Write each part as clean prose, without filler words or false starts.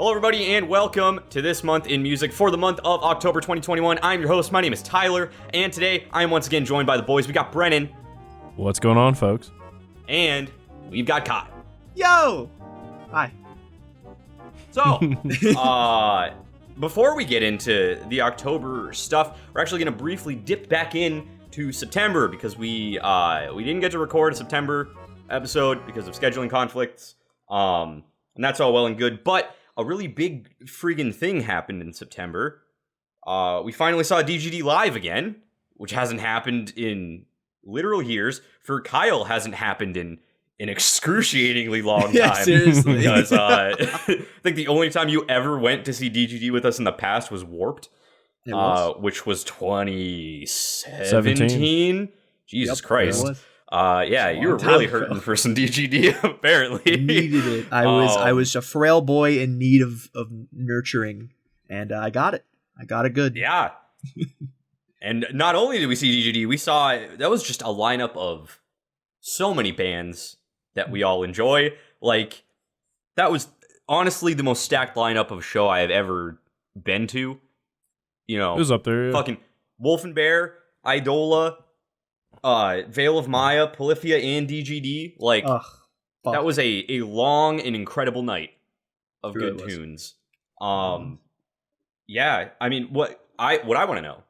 Hello everybody and welcome to This Month in Music for the month of October 2021. I'm your host, my name is Tyler, and today I am once again joined by the boys. We got Brennan. What's going on, folks? And we've got Kai. Yo! Hi. So, before we get into the October stuff, we're actually going to briefly dip back in to September because we didn't get to record a September episode because of scheduling conflicts, and that's all well and good, but a really big friggin' thing happened in September. We finally saw DGD live again, which hasn't happened in literal years. For Kyle, hasn't happened in an excruciating long time. Yeah, seriously. Because I think the only time you ever went to see DGD with us in the past was Warped, which was 2017. Jesus Christ. Yeah, you were really hurting for some DGD, apparently. Needed it. I was a frail boy in need of nurturing, and I got it. I got it good. Yeah. And not only did we see DGD, we saw, that was just a lineup of so many bands that we all enjoy. Like, that was honestly the most stacked lineup of a show I have ever been to. You know, It was up there. Yeah. fucking Wolf and Bear, Idola, Veil of Maya, Polyphia, and DGD. Like, that was a long and incredible night of good tunes. Yeah, I mean, what I want to know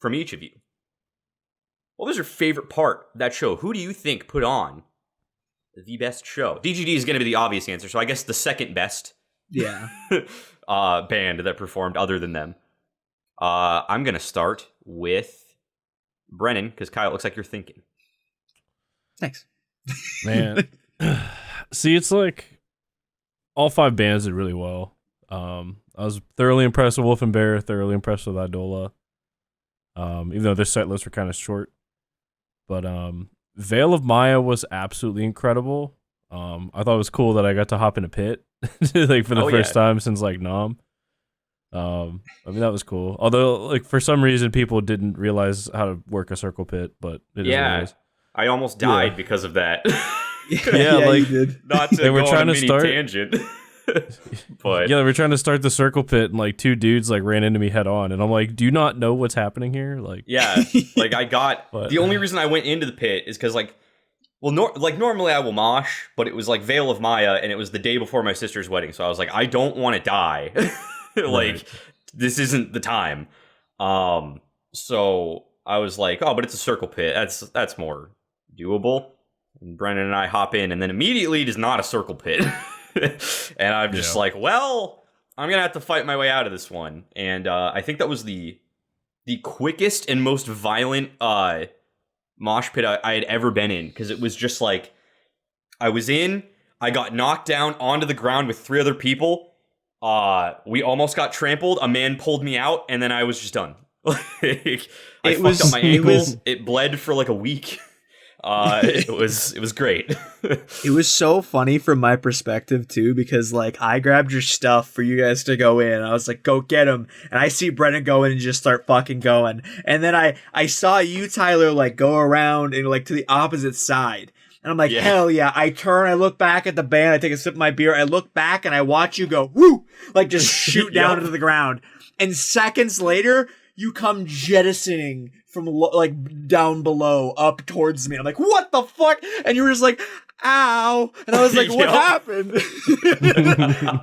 from each of you, what was your favorite part of that show? Who do you think put on the best show? DGD is going to be the obvious answer, so I guess the second best band that performed other than them. I'm going to start with Brennan, because Kyle, it looks like you're thinking. Thanks. Man. See, it's like all five bands did really well. I was thoroughly impressed with Wolf and Bear, thoroughly impressed with Idola. Even though their set lists were kind of short. But Veil of Maya was absolutely incredible. I thought it was cool that I got to hop in a pit like for the first time since like Nom. I mean, that was cool. Although, like, for some reason, people didn't realize how to work a circle pit, but it is what it is. I almost died because of that. Like, not to they were go trying on a to mini start tangent. But yeah, they were trying to start the circle pit, and like two dudes like ran into me head on, and I'm like, do you not know what's happening here? Like, yeah, like I got the only reason I went into the pit is because like, well, normally I will mosh, but it was like Veil of Maya, and it was the day before my sister's wedding, so I was like, I don't want to die. Like, this isn't the time. So I was like, oh, but it's a circle pit. That's more doable. And Brennan and I hop in, and then immediately it is not a circle pit. And I'm just like, well, I'm gonna have to fight my way out of this one. And I think that was the quickest and most violent mosh pit I had ever been in, because it was just like, I got knocked down onto the ground with 3 other people. We almost got trampled. A man pulled me out, and then I was just done. I fucked up my ankles. It bled for like a week. It was great. It was so funny from my perspective too, because like I grabbed your stuff for you guys to go in. I was like, go get him. And I see Brennan go in and just start fucking going. And then I saw you, Tyler, like go around and like to the opposite side. And I'm like, hell yeah. I turn, I look back at the band, I take a sip of my beer, I look back and I watch you go, whoo, like just shoot down into the ground. And seconds later, you come jettisoning from like down below up towards me. I'm like, what the fuck? And you were just like, ow. And I was like, what happened?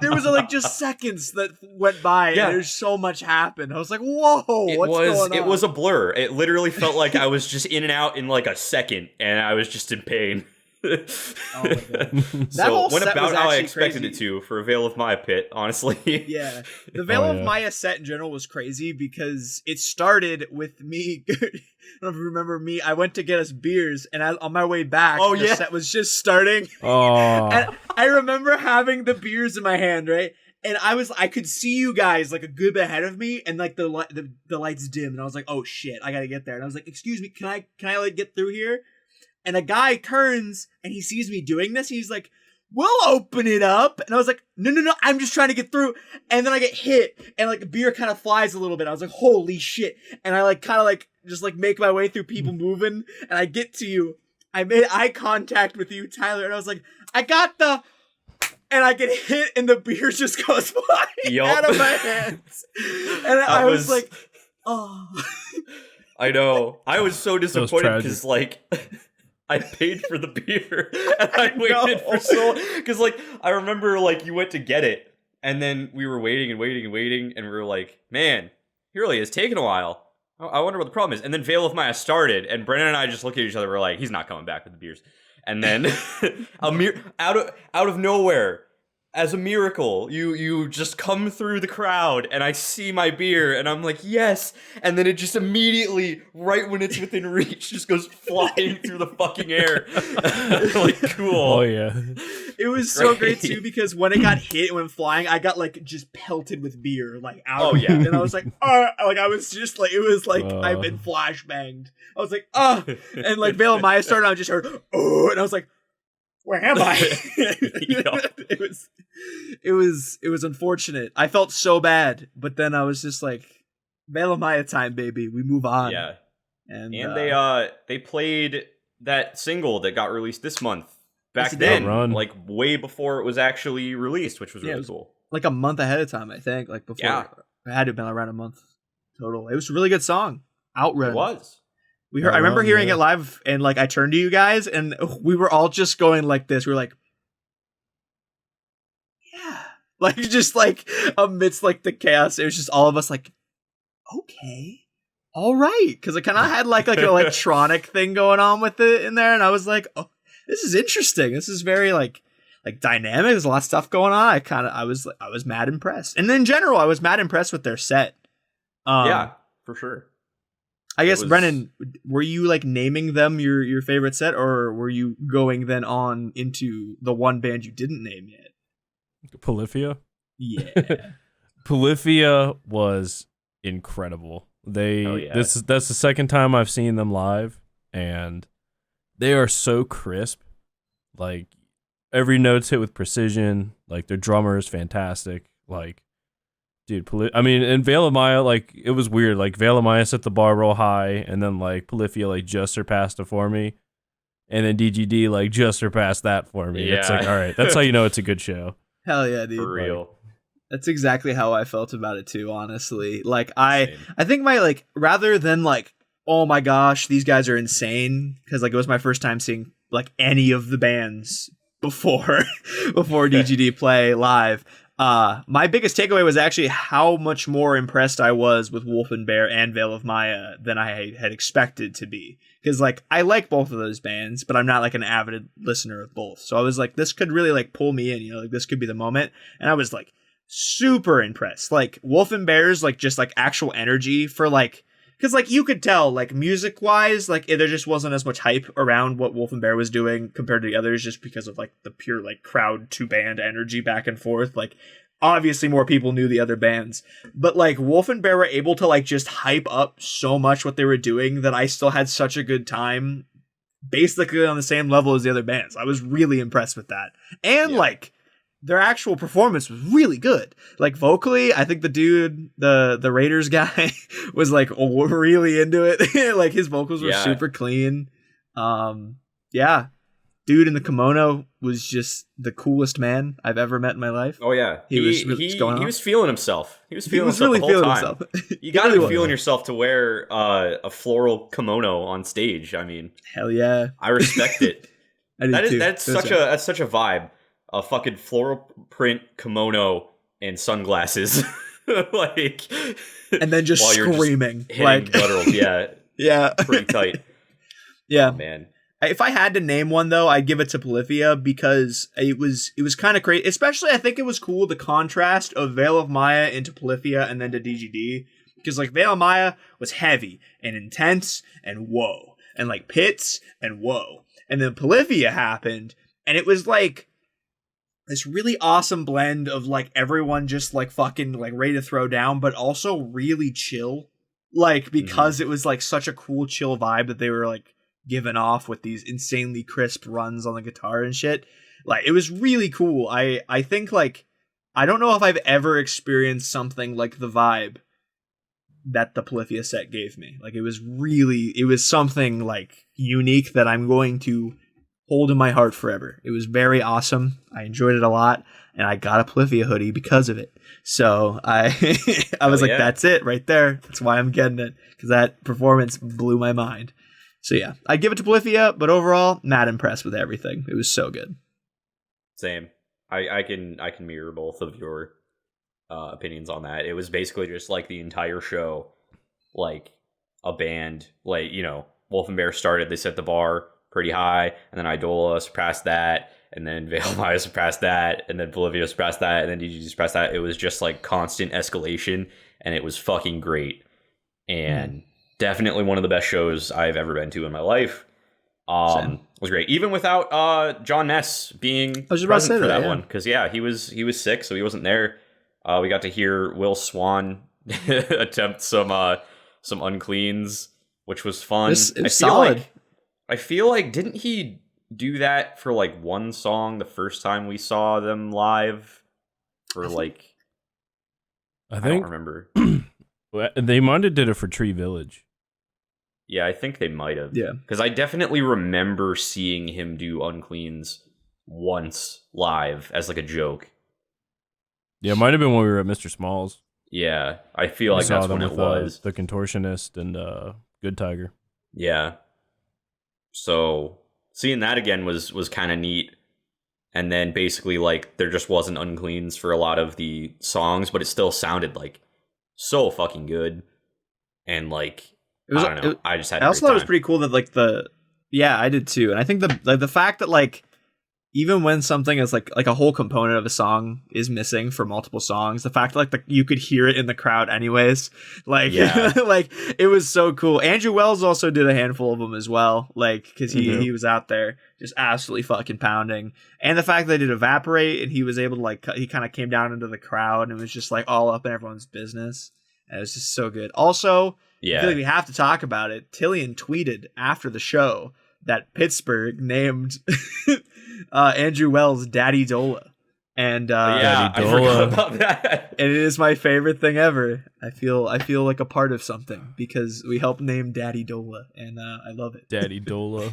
There was like just seconds that went by and there's so much happened. I was like, whoa, what's going on? It was a blur. It literally felt like I was just in and out in like a second, and I was just in pain. Oh my God. So went about how I expected it to for a Veil of Maya pit, honestly. Yeah. The Veil of Maya set in general was crazy because it started with me. I don't know if you remember me. I went to get us beers, and on my way back, the set was just starting. Oh. And I remember having the beers in my hand, right? And I could see you guys like a good bit ahead of me, and like the lights dim, and I was like, oh shit, I gotta get there. And I was like, excuse me, can I like get through here? And a guy turns and he sees me doing this. He's like, we'll open it up. And I was like, no, I'm just trying to get through. And then I get hit and like the beer kind of flies a little bit. I was like, holy shit. And I like kind of like just like make my way through people moving. And I get to you. I made eye contact with you, Tyler. And I was like, I got the... and I get hit, and the beer just goes flying out of my hands. And I was like, oh. I know. I was so disappointed because, like, I paid for the beer, and I waited for so long. Because, like, I remember, like, you went to get it, and then we were waiting, and we were like, man, he really is taking a while. I wonder what the problem is. And then Veil of Maya started, and Brennan and I just looked at each other. We're like, he's not coming back with the beers. And then, out of nowhere, as a miracle, you just come through the crowd, and I see my beer, and I'm like, yes. And then it just immediately, right when it's within reach, just goes flying through the fucking air. Like, cool. Oh yeah. It was so great too, because when it got hit and went flying, I got like just pelted with beer, like out. Oh yeah, and I was like, oh, like I was just like, it was like I've been flashbanged. I was like, oh, and like Veil of Maya started, I just heard, oh, and I was like, where am I? It was unfortunate. I felt so bad, but then I was just like, Veil of Maya time, baby. We move on. Yeah, and they they played that single that got released this month. Back then, like way before it was actually released, which was really cool. Like a month ahead of time, I think. Like before, it had to have been around a month total. It was a really good song. Outrun. It was. We heard. I remember hearing it live, and like I turned to you guys, and we were all just going like this. We were like, yeah, like just like amidst like the chaos, it was just all of us like, okay, all right, because it kind of had like an electronic thing going on with it in there, and I was like, oh. This is interesting. This is very like dynamic. There's a lot of stuff going on. I was mad impressed. And in general, I was mad impressed with their set. Yeah, for sure. I guess Brennan, were you like naming them your favorite set, or were you going then on into the one band you didn't name yet? Polyphia? Yeah. Polyphia was incredible. That's the second time I've seen them live, and they are so crisp. Like, every note's hit with precision. Like, their drummer is fantastic. Like, dude, and Veil of Maya, like, it was weird. Like, Veil of Maya set the bar real high, and then, like, Polyphia, like, just surpassed it for me. And then DGD, like, just surpassed that for me. Yeah. It's like, all right, that's how you know it's a good show. Hell yeah, dude. For real. That's exactly how I felt about it, too, honestly. Like, I think my, like, rather than, like, oh my gosh, these guys are insane, because like it was my first time seeing like any of the bands before DGD play live. My biggest takeaway was actually how much more impressed I was with Wolf and Bear and Veil of Maya than I had expected to be, because like I like both of those bands, but I'm not like an avid listener of both. So I was like, this could really like pull me in, you know, like this could be the moment, and I was like super impressed. Like Wolf and Bear's like just like actual energy for like. Because, like, you could tell, like, music-wise, like, there just wasn't as much hype around what Wolf and Bear was doing compared to the others, just because of, like, the pure, like, crowd-to-band energy back and forth. Like, obviously more people knew the other bands. But, like, Wolf and Bear were able to, like, just hype up so much what they were doing that I still had such a good time, basically on the same level as the other bands. I was really impressed with that. And, like, their actual performance was really good. Like vocally, I think the dude, the Raiders guy, was like really into it. Like his vocals were super clean. Dude in the kimono was just the coolest man I've ever met in my life. Oh yeah, he was feeling himself. He was feeling really himself the whole time. Himself. You got to be feeling yourself to wear a floral kimono on stage. I mean, hell yeah, I respect it. That's such a vibe. A fucking floral print kimono and sunglasses, like, and then just screaming, just like gutturals. Yeah, pretty tight. Yeah, oh, man. If I had to name one though, I'd give it to Polyphia, because it was kind of crazy. Especially, I think it was cool the contrast of Veil of Maya into Polyphia and then to DGD, because like Veil of Maya was heavy and intense and whoa, and like pits and whoa, and then Polyphia happened, and it was like this really awesome blend of like everyone just like fucking like ready to throw down, but also really chill. Like, because it was like such a cool chill vibe that they were like giving off with these insanely crisp runs on the guitar and shit. Like, it was really cool. I think like, I don't know if I've ever experienced something like the vibe that the Polyphia set gave me. Like, it was something like unique that I'm going to hold in my heart forever. It was very awesome. I enjoyed it a lot, and I got a Polyphia hoodie because of it. So I was like, that's it right there. That's why I'm getting it, because that performance blew my mind. So yeah, I give it to Polyphia, but overall, not impressed with everything. It was so good. Same. I can mirror both of your opinions on that. It was basically just like the entire show, like a band, like, you know, Wolf and Bear started, they set the bar pretty high, and then Idola surpassed that, and then Veil Maya surpassed that, and then Bolivia surpassed that, and then DGG surpassed that. It was just like constant escalation, and it was fucking great. And definitely one of the best shows I've ever been to in my life. It was great, even without John Ness being present for that one, because he was sick, so he wasn't there. We got to hear Will Swan attempt some uncleans, which was fun. It was solid. I feel like, didn't he do that for like one song the first time we saw them live? Or like, I don't remember. They might have did it for Tree Village. Yeah, I think they might have. Yeah, because I definitely remember seeing him do uncleans once live as like a joke. Yeah, it might have been when we were at Mr. Smalls. Yeah, I feel like that's when it was. The Contortionist and Good Tiger. Yeah. So seeing that again was kind of neat. And then basically like there just wasn't uncleans for a lot of the songs, but it still sounded like so fucking good. And like, I don't know. I just had I also thought it was pretty cool that like I did too. And I think the fact that like even when something is like a whole component of a song is missing for multiple songs, the fact that like you could hear it in the crowd anyways, like like it was so cool. Andrew Wells also did a handful of them as well, like because he was out there just absolutely fucking pounding. And the fact that they did Evaporate and he was able to like he kind of came down into the crowd and it was just like all up in everyone's business. And it was just so good. Also, I feel like we have to talk about it. Tillian tweeted after the show that Pittsburgh named Andrew Wells Daddy Dola. And I forgot about that. And it is my favorite thing ever. I feel like a part of something because we helped name Daddy Dola, and I love it. Daddy Dola.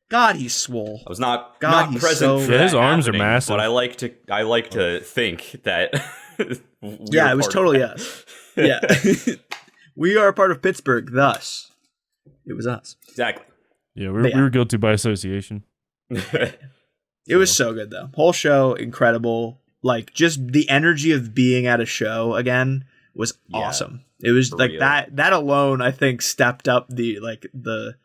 God, he's swole. I was not present for that his arms are massive. But I like to think that it was totally us. Yeah. We are a part of Pittsburgh, thus it was us. Exactly. Yeah, we were guilty by association. It was so good though. Whole show incredible. Like just the energy of being at a show again was awesome. It was like real. that alone I think stepped up the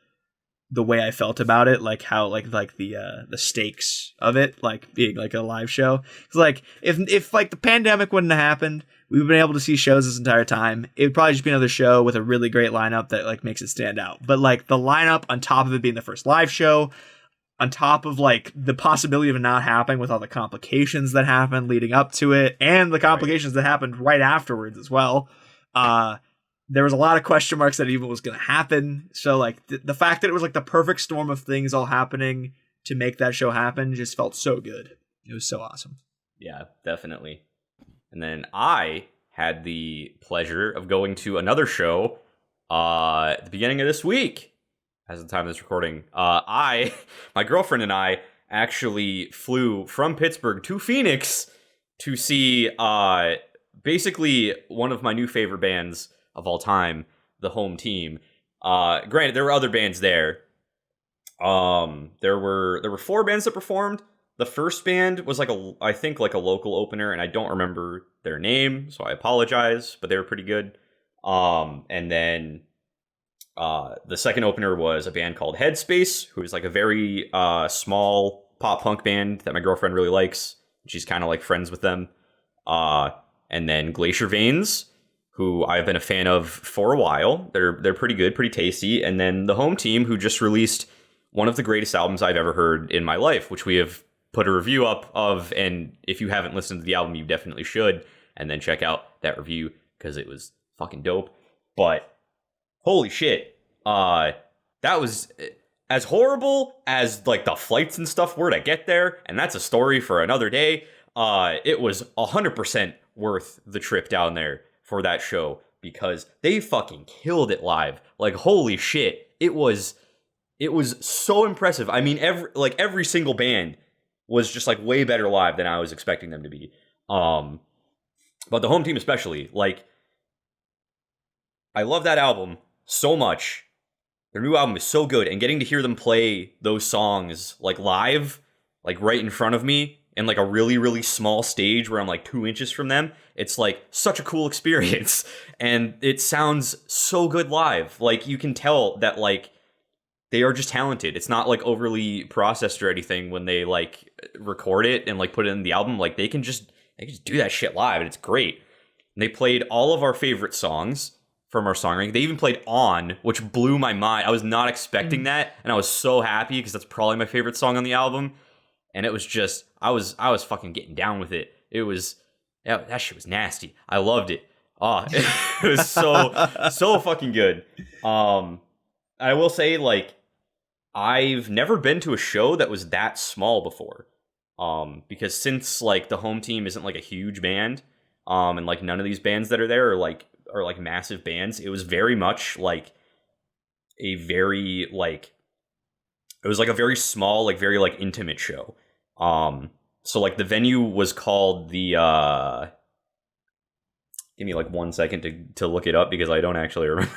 way I felt about it, like how like the stakes of it, like being like a live show. Cuz like if like the pandemic wouldn't have happened, we've been able to see shows this entire time. It would probably just be another show with a really great lineup that like makes it stand out. But like the lineup on top of it being the first live show, on top of like the possibility of it not happening with all the complications that happened leading up to it and the complications that happened right afterwards as well. There was a lot of question marks that even was going to happen. So like the fact that it was like the perfect storm of things all happening to make that show happen just felt so good. It was so awesome. Yeah, definitely. And then I had the pleasure of going to another show at the beginning of this week. As of the time of this recording, my girlfriend and I actually flew from Pittsburgh to Phoenix to see basically one of my new favorite bands of all time, the Home Team. Granted, there were other bands there. There were 4 bands that performed. The first band was I think a local opener, and I don't remember their name, so I apologize, but they were pretty good. And then the second opener was a band called Headspace, who is like a very small pop punk band that my girlfriend really likes. She's kind of like friends with them. And then Glacier Veins, who I've been a fan of for a while. They're pretty good, pretty tasty. And then the Home Team, who just released one of the greatest albums I've ever heard in my life, which we have put a review up of. And if you haven't listened to the album, you definitely should. And then check out that review because it was fucking dope. But holy shit, that was as horrible as like the flights and stuff were to get there. And that's a story for another day. It was 100% worth the trip down there for that show because they fucking killed it live. Like, holy shit. It was it was so impressive. I mean, every single band was just like way better live than I was expecting them to be. But the home team especially, like, I love that album so much. Their new album is so good, and getting to hear them play those songs like live, like right in front of me, in like a really, really small stage where I'm like 2 inches from them, it's like such a cool experience. And it sounds so good live. Like, you can tell that like they are just talented. It's not like overly processed or anything when they like record it and like put it in the album. Like, they can just do that shit live, and it's great. And they played all of our favorite songs from our song ranking. They even played On, which blew my mind. I was not expecting that, and I was so happy because that's probably my favorite song on the album. And it was just, I was fucking getting down with it. It was, that shit was nasty. I loved it. Oh, it was so fucking good. I will say, like, I've never been to a show that was that small before. Because since like the home team isn't like a huge band, and like none of these bands that are there are like massive bands, it was very much like a very like, it was like a very small, like very like intimate show. So like the venue was called the give me like 1 second to look it up because I don't actually remember.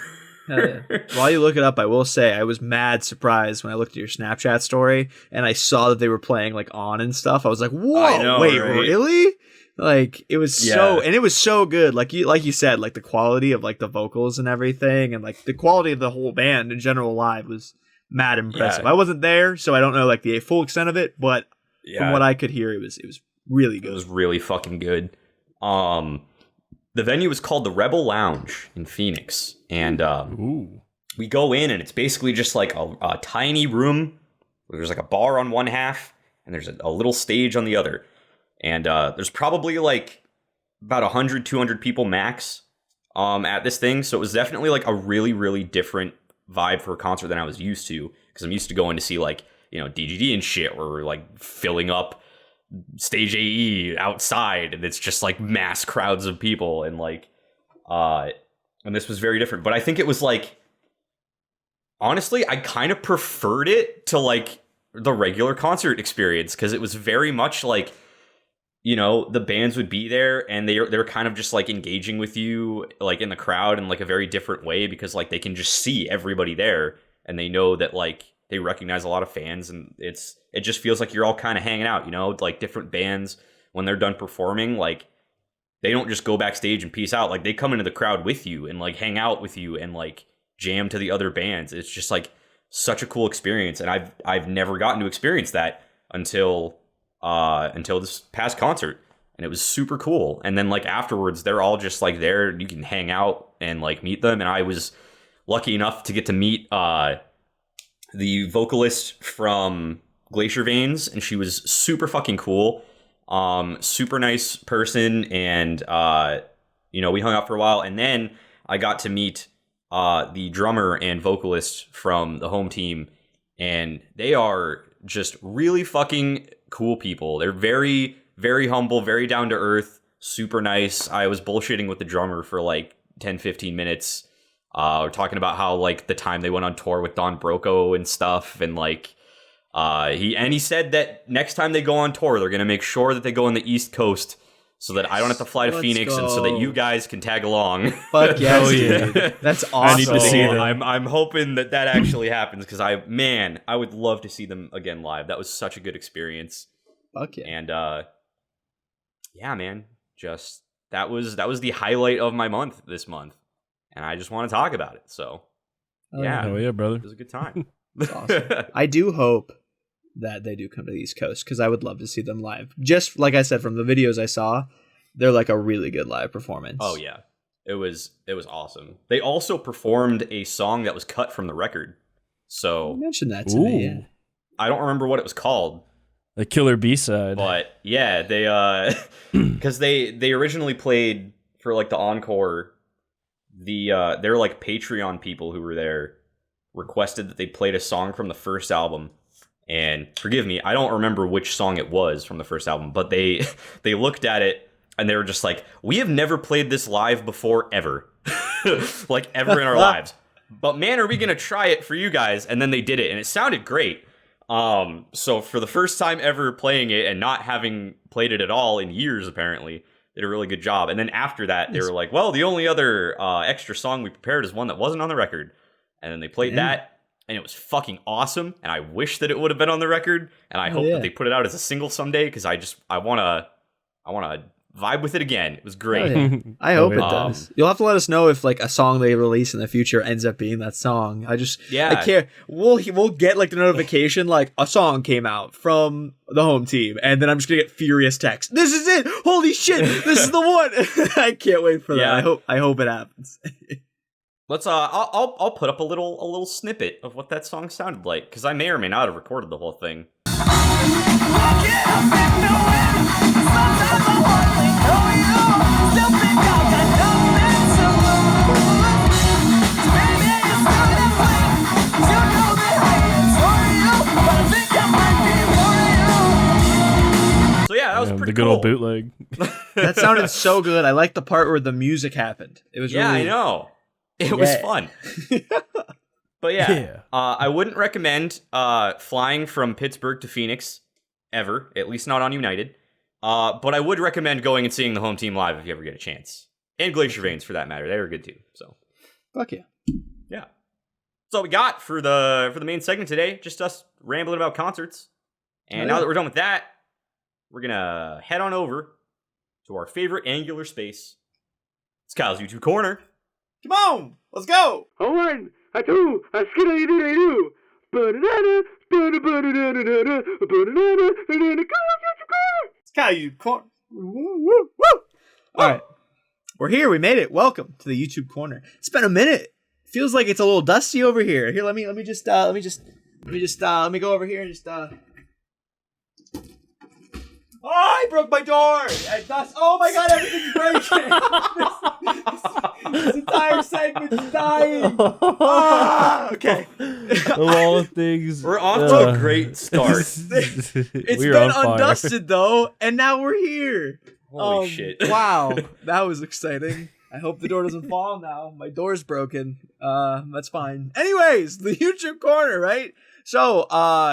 Yeah. While you look it up, I will say I was mad surprised when I looked at your Snapchat story and I saw that they were playing like On and stuff. I was like, whoa, wait, right? Really? Like, it was and it was so good. Like you said, like the quality of like the vocals and everything, and like the quality of the whole band in general live was mad impressive. Yeah. I wasn't there, so I don't know like the full extent of it, but from what I could hear, it was really good. It was really fucking good. The venue was called the Rebel Lounge in Phoenix, and we go in, and it's basically just like a tiny room where there's like a bar on one half, and there's a little stage on the other, and there's probably like about 100, 200 people max at this thing, so it was definitely like a really, really different vibe for a concert than I was used to, because I'm used to going to see like, you know, DGD and shit, where we're like filling up stage AE outside, and it's just like mass crowds of people, and like and this was very different. But I think it was like, honestly, I kind of preferred it to like the regular concert experience, because it was very much like, you know, the bands would be there and they were kind of just like engaging with you like in the crowd in like a very different way, because like they can just see everybody there and they know that like they recognize a lot of fans, and it just feels like you're all kind of hanging out, you know, like different bands when they're done performing, like they don't just go backstage and peace out. Like they come into the crowd with you and like hang out with you and like jam to the other bands. It's just like such a cool experience, and I've never gotten to experience that until this past concert, and it was super cool. And then like afterwards, they're all just like there, you can hang out and like meet them, and I was lucky enough to get to meet the vocalist from Glacier Veins, and she was super fucking cool, super nice person, and you know, we hung out for a while, and then I got to meet the drummer and vocalist from the home team, and they are just really fucking cool people. They're very, very humble, very down to earth, super nice. I was bullshitting with the drummer for like 10-15 minutes. We're talking about how like the time they went on tour with Don Broco and stuff, and like he said that next time they go on tour, they're gonna make sure that they go on the East Coast so that I don't have to fly to Phoenix, and so that you guys can tag along. Fuck yes, dude. That's awesome. I need to see them. I'm hoping that actually happens, because I would love to see them again live. That was such a good experience. Fuck yeah. And yeah, man, just that was the highlight of my month this month, and I just want to talk about it. So yeah, oh yeah, brother, it was a good time. That's awesome. I do hope that they do come to the East Coast, because I would love to see them live. Just like I said, from the videos I saw, they're like a really good live performance. Oh yeah, it was awesome. They also performed a song that was cut from the record. So you mentioned that to me. Yeah. I don't remember what it was called. The killer B-side. But yeah, they because they originally played for like the encore. Their like Patreon people who were there requested that they played a song from the first album. And forgive me, I don't remember which song it was from the first album, but they looked at it and they were just like, we have never played this live before, ever. Like ever in our lives. but man, are we gonna try it for you guys? And then they did it, and it sounded great. So for the first time ever playing it and not having played it at all in years, apparently, they did a really good job. And then after that, they were like, well, the only other extra song we prepared is one that wasn't on the record. And then they played that, and it was fucking awesome. And I wish that it would have been on the record. And I hope that they put it out as a single someday, because I wanna vibe with it again. It was great. I hope it does. You'll have to let us know if like a song they release in the future ends up being that song. I care. We'll get like the notification like a song came out from the home team, and then I'm just gonna get furious text. This is it. Holy shit! This is the one. I can't wait for that. I hope it happens. Let's I'll put up a little snippet of what that song sounded like, because I may or may not have recorded the whole thing. So yeah, that was pretty the good cool. old bootleg. That sounded so good. I liked the part where the music happened. It was really... I know. It was fun. But yeah. I wouldn't recommend flying from Pittsburgh to Phoenix ever, at least not on United. But I would recommend going and seeing the home team live if you ever get a chance. And Glacier Veins, for that matter. They were good too. So, fuck yeah. Yeah. That's all we got for the main segment today. Just us rambling about concerts. And now that we're done with that, we're gonna head on over to our favorite angular space. It's Kyle's YouTube Corner. Come on, let's go. A one, a two, a skiddy-doo-doo-doo. It's Kyle's Corner. Woo. All right, we're here. We made it. Welcome to the YouTube Corner. It's been a minute. Feels like it's a little dusty over here. Here, let me go over here and just. Oh, I broke my door! Oh my god, everything's breaking! this entire segment's dying! Okay. Of all things, we're off to a great start. It's been undusted, though, and now we're here. Holy shit. Wow, that was exciting. I hope the door doesn't fall now. My door's broken. That's fine. Anyways, the YouTube Corner, right? So,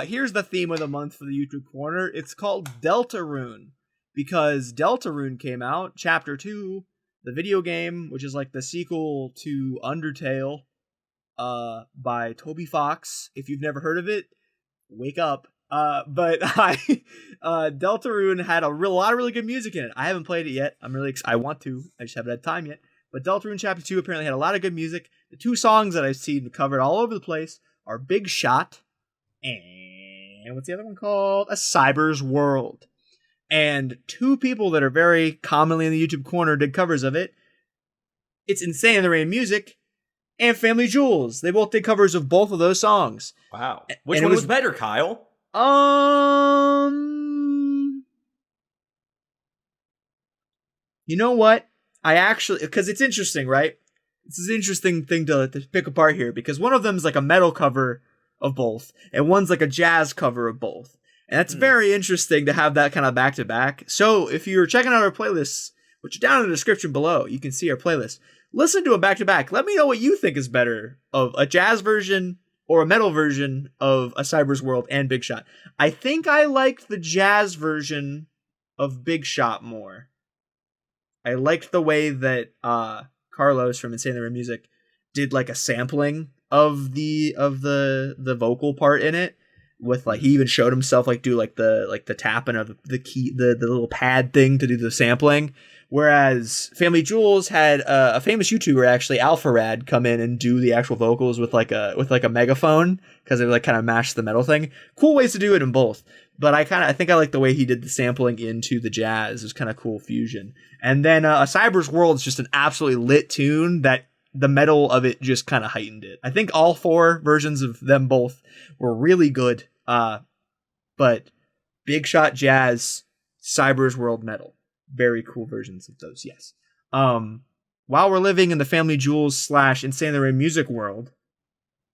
here's the theme of the month for the YouTube Corner. It's called Deltarune, because Deltarune came out, Chapter 2, the video game, which is like the sequel to Undertale, by Toby Fox. If you've never heard of it, wake up. But Deltarune had a lot of really good music in it. I haven't played it yet. I want to. I just haven't had time yet. But Deltarune Chapter 2 apparently had a lot of good music. The two songs that I've seen covered all over the place are Big Shot and what's the other one called? A Cyber's World. And two people that are very commonly in the YouTube Corner did covers of it. It's Insane in the Rain Music and Family Jewels. They both did covers of both of those songs. Wow. Which one was better, Kyle? You know what? Because it's interesting, right? This is an interesting thing to pick apart here, because one of them is like a metal cover of both, and one's like a jazz cover of both. And that's very interesting to have that kind of back to back. So if you're checking out our playlists, which are down in the description below, you can see our playlist. Listen to them back to back. Let me know what you think is better, of a jazz version or a metal version of A Cyber's World and Big Shot. I think I liked the jazz version of Big Shot more. I liked the way that Carlos from Insane in the Rain Music did like a sampling of the vocal part in it, with like he even showed himself like do like the tapping of the key, the little pad thing to do the sampling. Whereas Family Jewels had a famous YouTuber, actually Alpharad, come in and do the actual vocals with like a megaphone, because they like kind of mashed the metal thing. Cool ways to do it in both. But I think I like the way he did the sampling into the jazz. It was kind of cool fusion. And then A Cyber's World is just an absolutely lit tune that the metal of it just kind of heightened it. I think all four versions of them both were really good. But Big Shot jazz, Cyber's World metal. Very cool versions of those, yes. While we're living in the Family Jewels / Insane in the Rain music world,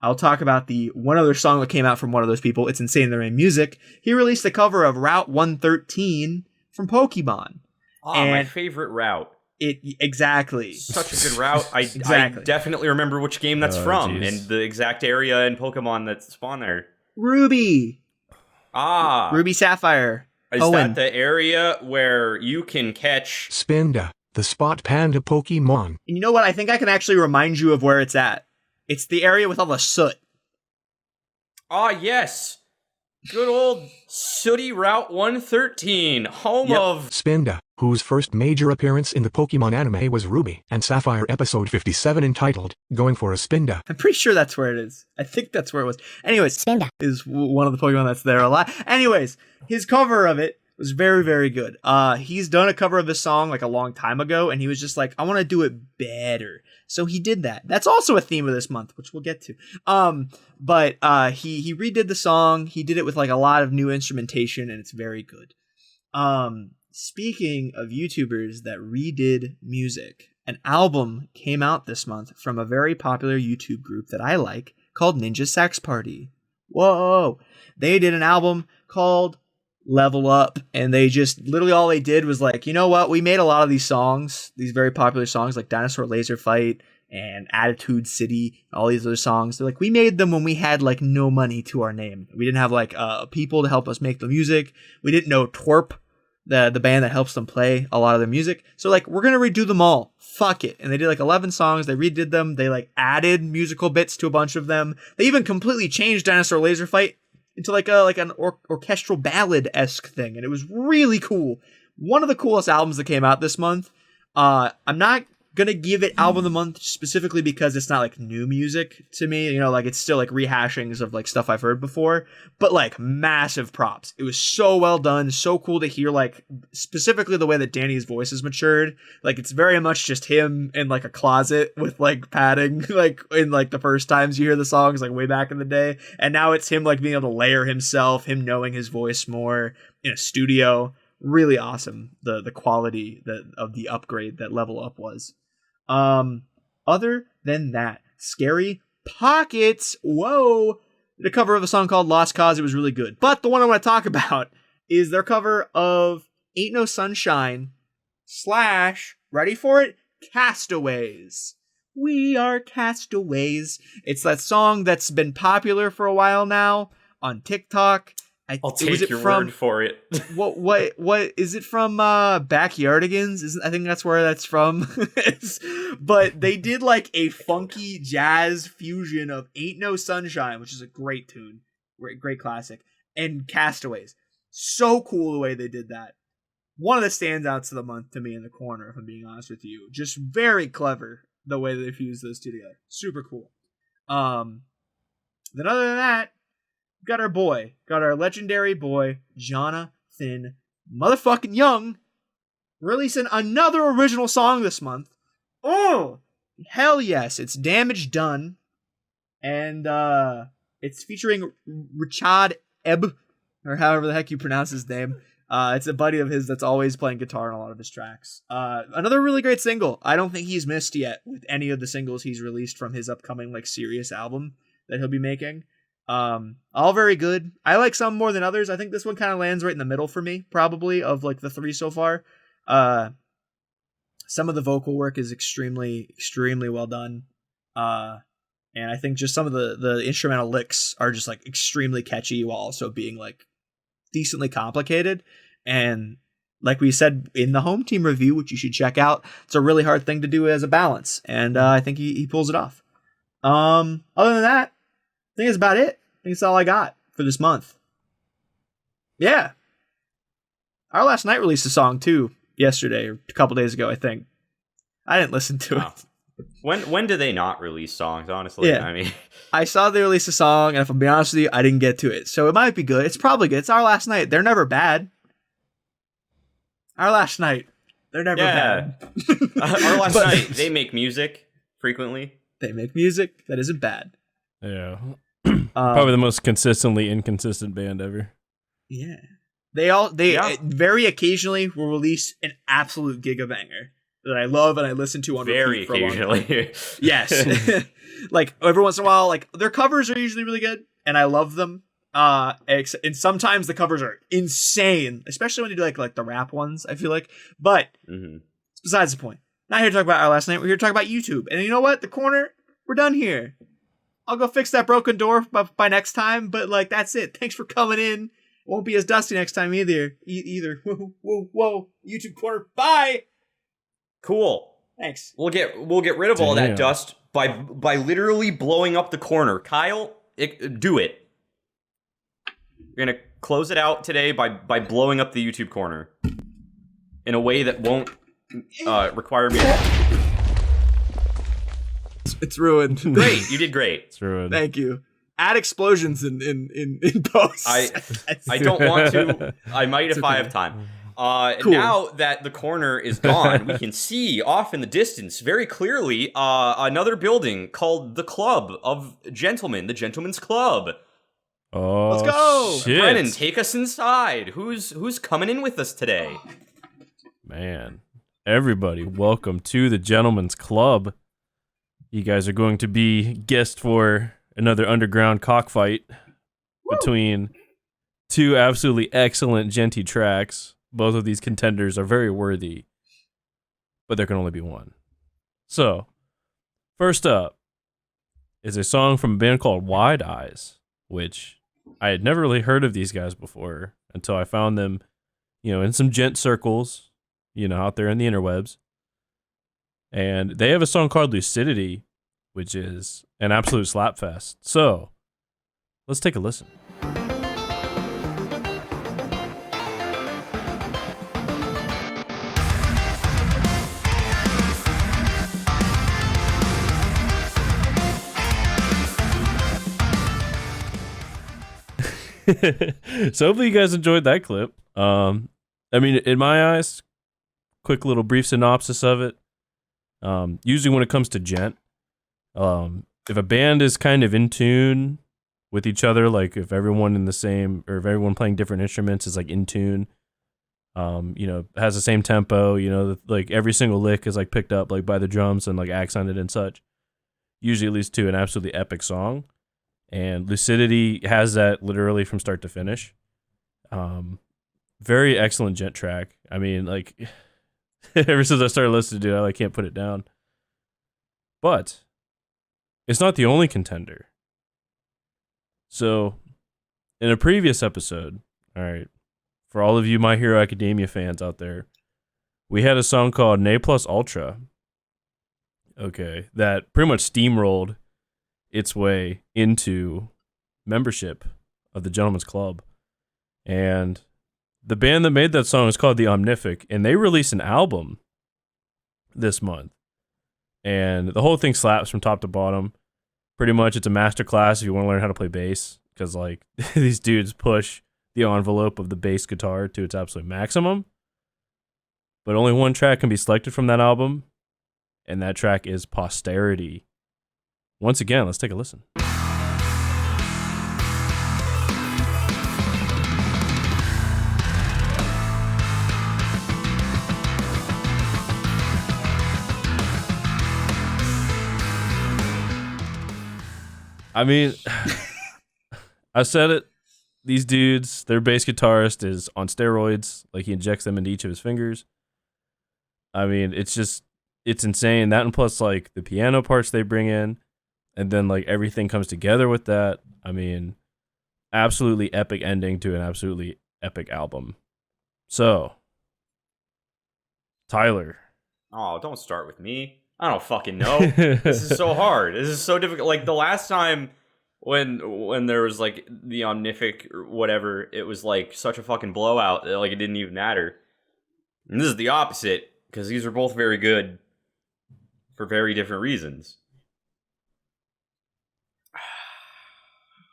I'll talk about the one other song that came out from one of those people. It's Insane in the Rain Music. He released a cover of Route 113 from Pokemon. My favorite route. Exactly. Such a good route. I Exactly. definitely remember which game that's from geez. and the exact area in Pokemon that spawn there. Ruby Sapphire. Is Owen. that the area where you can catch... Spinda, the spot panda Pokemon. And you know what? I think I can actually remind you of where it's at. It's the area with all the soot. Yes. Good old Sooty Route 113, home of... Spinda, whose first major appearance in the Pokemon anime was Ruby and Sapphire episode 57 entitled, Going for a Spinda. I'm pretty sure that's where it is. I think that's where it was. Anyways, Spinda is one of the Pokemon that's there a lot. Anyways, his cover of it was very, very good. He's done a cover of this song like a long time ago, and he was just like, I want to do it better. So he did that. That's also a theme of this month, which we'll get to. But he redid the song. He did it with like a lot of new instrumentation, and it's very good. Speaking of YouTubers that redid music, an album came out this month from a very popular YouTube group that I like called Ninja Sax Party. Whoa! They did an album called Level Up, and they just literally all they did was like, you know what, we made a lot of these songs, these very popular songs like Dinosaur Laser Fight and Attitude City, all these other songs. They're like, we made them when we had like no money to our name. We didn't have like people to help us make the music. We didn't know Twerp, the band that helps them play a lot of the music. So like, we're gonna redo them all. Fuck it. And they did like 11 songs. They redid them. They like added musical bits to a bunch of them. They even completely changed Dinosaur Laser Fight into like an orchestral ballad-esque thing, and it was really cool. One of the coolest albums that came out this month. I'm not gonna give it album of the month specifically because it's not like new music to me, you know, like it's still like rehashings of like stuff I've heard before, but like massive props. It was so well done, so cool to hear, like specifically the way that Danny's voice has matured. Like it's very much just him in like a closet with like padding, like in like the first times you hear the songs like way back in the day, and now it's him like being able to layer himself, him knowing his voice more in a studio. Really awesome, the quality of the upgrade that Level Up was. Other than that, Scary Pockets, whoa, the cover of a song called Lost Cause. It was really good. But the one I want to talk about is their cover of Ain't No Sunshine / ready for it, Castaways. We are castaways. It's that song that's been popular for a while now on TikTok. I'll take your word for it. What is it from? Backyardigans? I think that's where that's from. But they did like a funky jazz fusion of "Ain't No Sunshine," which is a great tune, great classic, and "Castaways." So cool the way they did that. One of the standouts of the month to me in the corner, if I'm being honest with you. Just very clever the way they fused those two together. Super cool. Then other than that, got our legendary boy, Jonathan motherfucking Young, releasing another original song this month. Oh, hell yes. It's Damage Done. And it's featuring Richard Ebb, or however the heck you pronounce his name. It's a buddy of his that's always playing guitar on a lot of his tracks. Another really great single. I don't think he's missed yet with any of the singles he's released from his upcoming like serious album that he'll be making. All very good. I like some more than others. I think this one kind of lands right in the middle for me, probably, of like the three so far. Some of the vocal work is extremely, extremely well done. And I think just some of the instrumental licks are just like extremely catchy while also being like decently complicated. And like we said in the home team review, which you should check out, it's a really hard thing to do as a balance. And I think he pulls it off. Other than that, I think that's about it. I think that's all I got for this month. Yeah. Our Last Night released a song too yesterday or a couple days ago, I think. I didn't listen to it. When do they not release songs, honestly? Yeah. I mean, I saw they released a song, and if I'm being honest with you, I didn't get to it. So it might be good. It's probably good. It's Our Last Night. They're never bad. Our Last Night. They're never bad. Our Last Night, they make music frequently. They make music that isn't bad. Yeah. Probably the most consistently inconsistent band ever. Yeah. They very occasionally will release an absolute gigabanger that I love and I listen to on very repeat for a long time. occasionally. Yes. Like every once in a while, like their covers are usually really good and I love them. And sometimes the covers are insane, especially when you do like the rap ones, I feel like. But it's besides the point. Not here to talk about our last night. We're here to talk about YouTube. And you know what? The corner, we're done here. I'll go fix that broken door by next time, but like that's it. Thanks for coming in. Won't be as dusty next time either. Whoa. YouTube corner. Bye. Cool. Thanks. We'll get rid of all that dust by literally blowing up the corner. Kyle, do it. You're gonna close it out today by blowing up the YouTube corner in a way that won't require me. It's ruined. Great, you did great. It's ruined. Thank you. Add explosions in post. I don't want to. I might if I have time. Cool. Now that the corner is gone, we can see off in the distance very clearly another building called the Club of Gentlemen, the Gentleman's Club. Oh, let's go, shit. Brennan, take us inside. Who's coming in with us today? Man, everybody, welcome to the Gentleman's Club. You guys are going to be guests for another underground cockfight between two absolutely excellent Genty tracks. Both of these contenders are very worthy, but there can only be one. So, first up is a song from a band called Wide Eyes, which I had never really heard of these guys before until I found them, in some gent circles, out there in the interwebs. And they have a song called Lucidity, which is an absolute slapfest. So, let's take a listen. So hopefully you guys enjoyed that clip. In my eyes, quick little brief synopsis of it. Usually when it comes to gent, if a band is kind of in tune with each other, like if everyone in the same, or if everyone playing different instruments is like in tune, has the same tempo, like every single lick is like picked up like by the drums and like accented and such, usually it leads to an absolutely epic song. And Lucidity has that literally from start to finish. Very excellent gent track. I mean, like, ever since I started listening to it, I can't put it down. But it's not the only contender. So, in a previous episode, all right, for all of you My Hero Academia fans out there, we had a song called Ne Plus Ultra. Okay, that pretty much steamrolled its way into membership of the Gentleman's Club. And the band that made that song is called The Omnific, and they released an album this month. And the whole thing slaps from top to bottom. Pretty much it's a masterclass if you want to learn how to play bass, because like these dudes push the envelope of the bass guitar to its absolute maximum. But only one track can be selected from that album, and that track is Posterity. Once again, let's take a listen. I mean, I said it. These dudes, their bass guitarist is on steroids. Like, he injects them into each of his fingers. I mean, it's insane. That and plus, like, the piano parts they bring in. And then, like, everything comes together with that. I mean, absolutely epic ending to an absolutely epic album. So, Tyler. Oh, don't start with me. I don't fucking know. This is so hard. This is so difficult. Like, the last time when there was, like, the Omnific or whatever, it was, like, such a fucking blowout that, like, it didn't even matter. And this is the opposite, because these are both very good for very different reasons.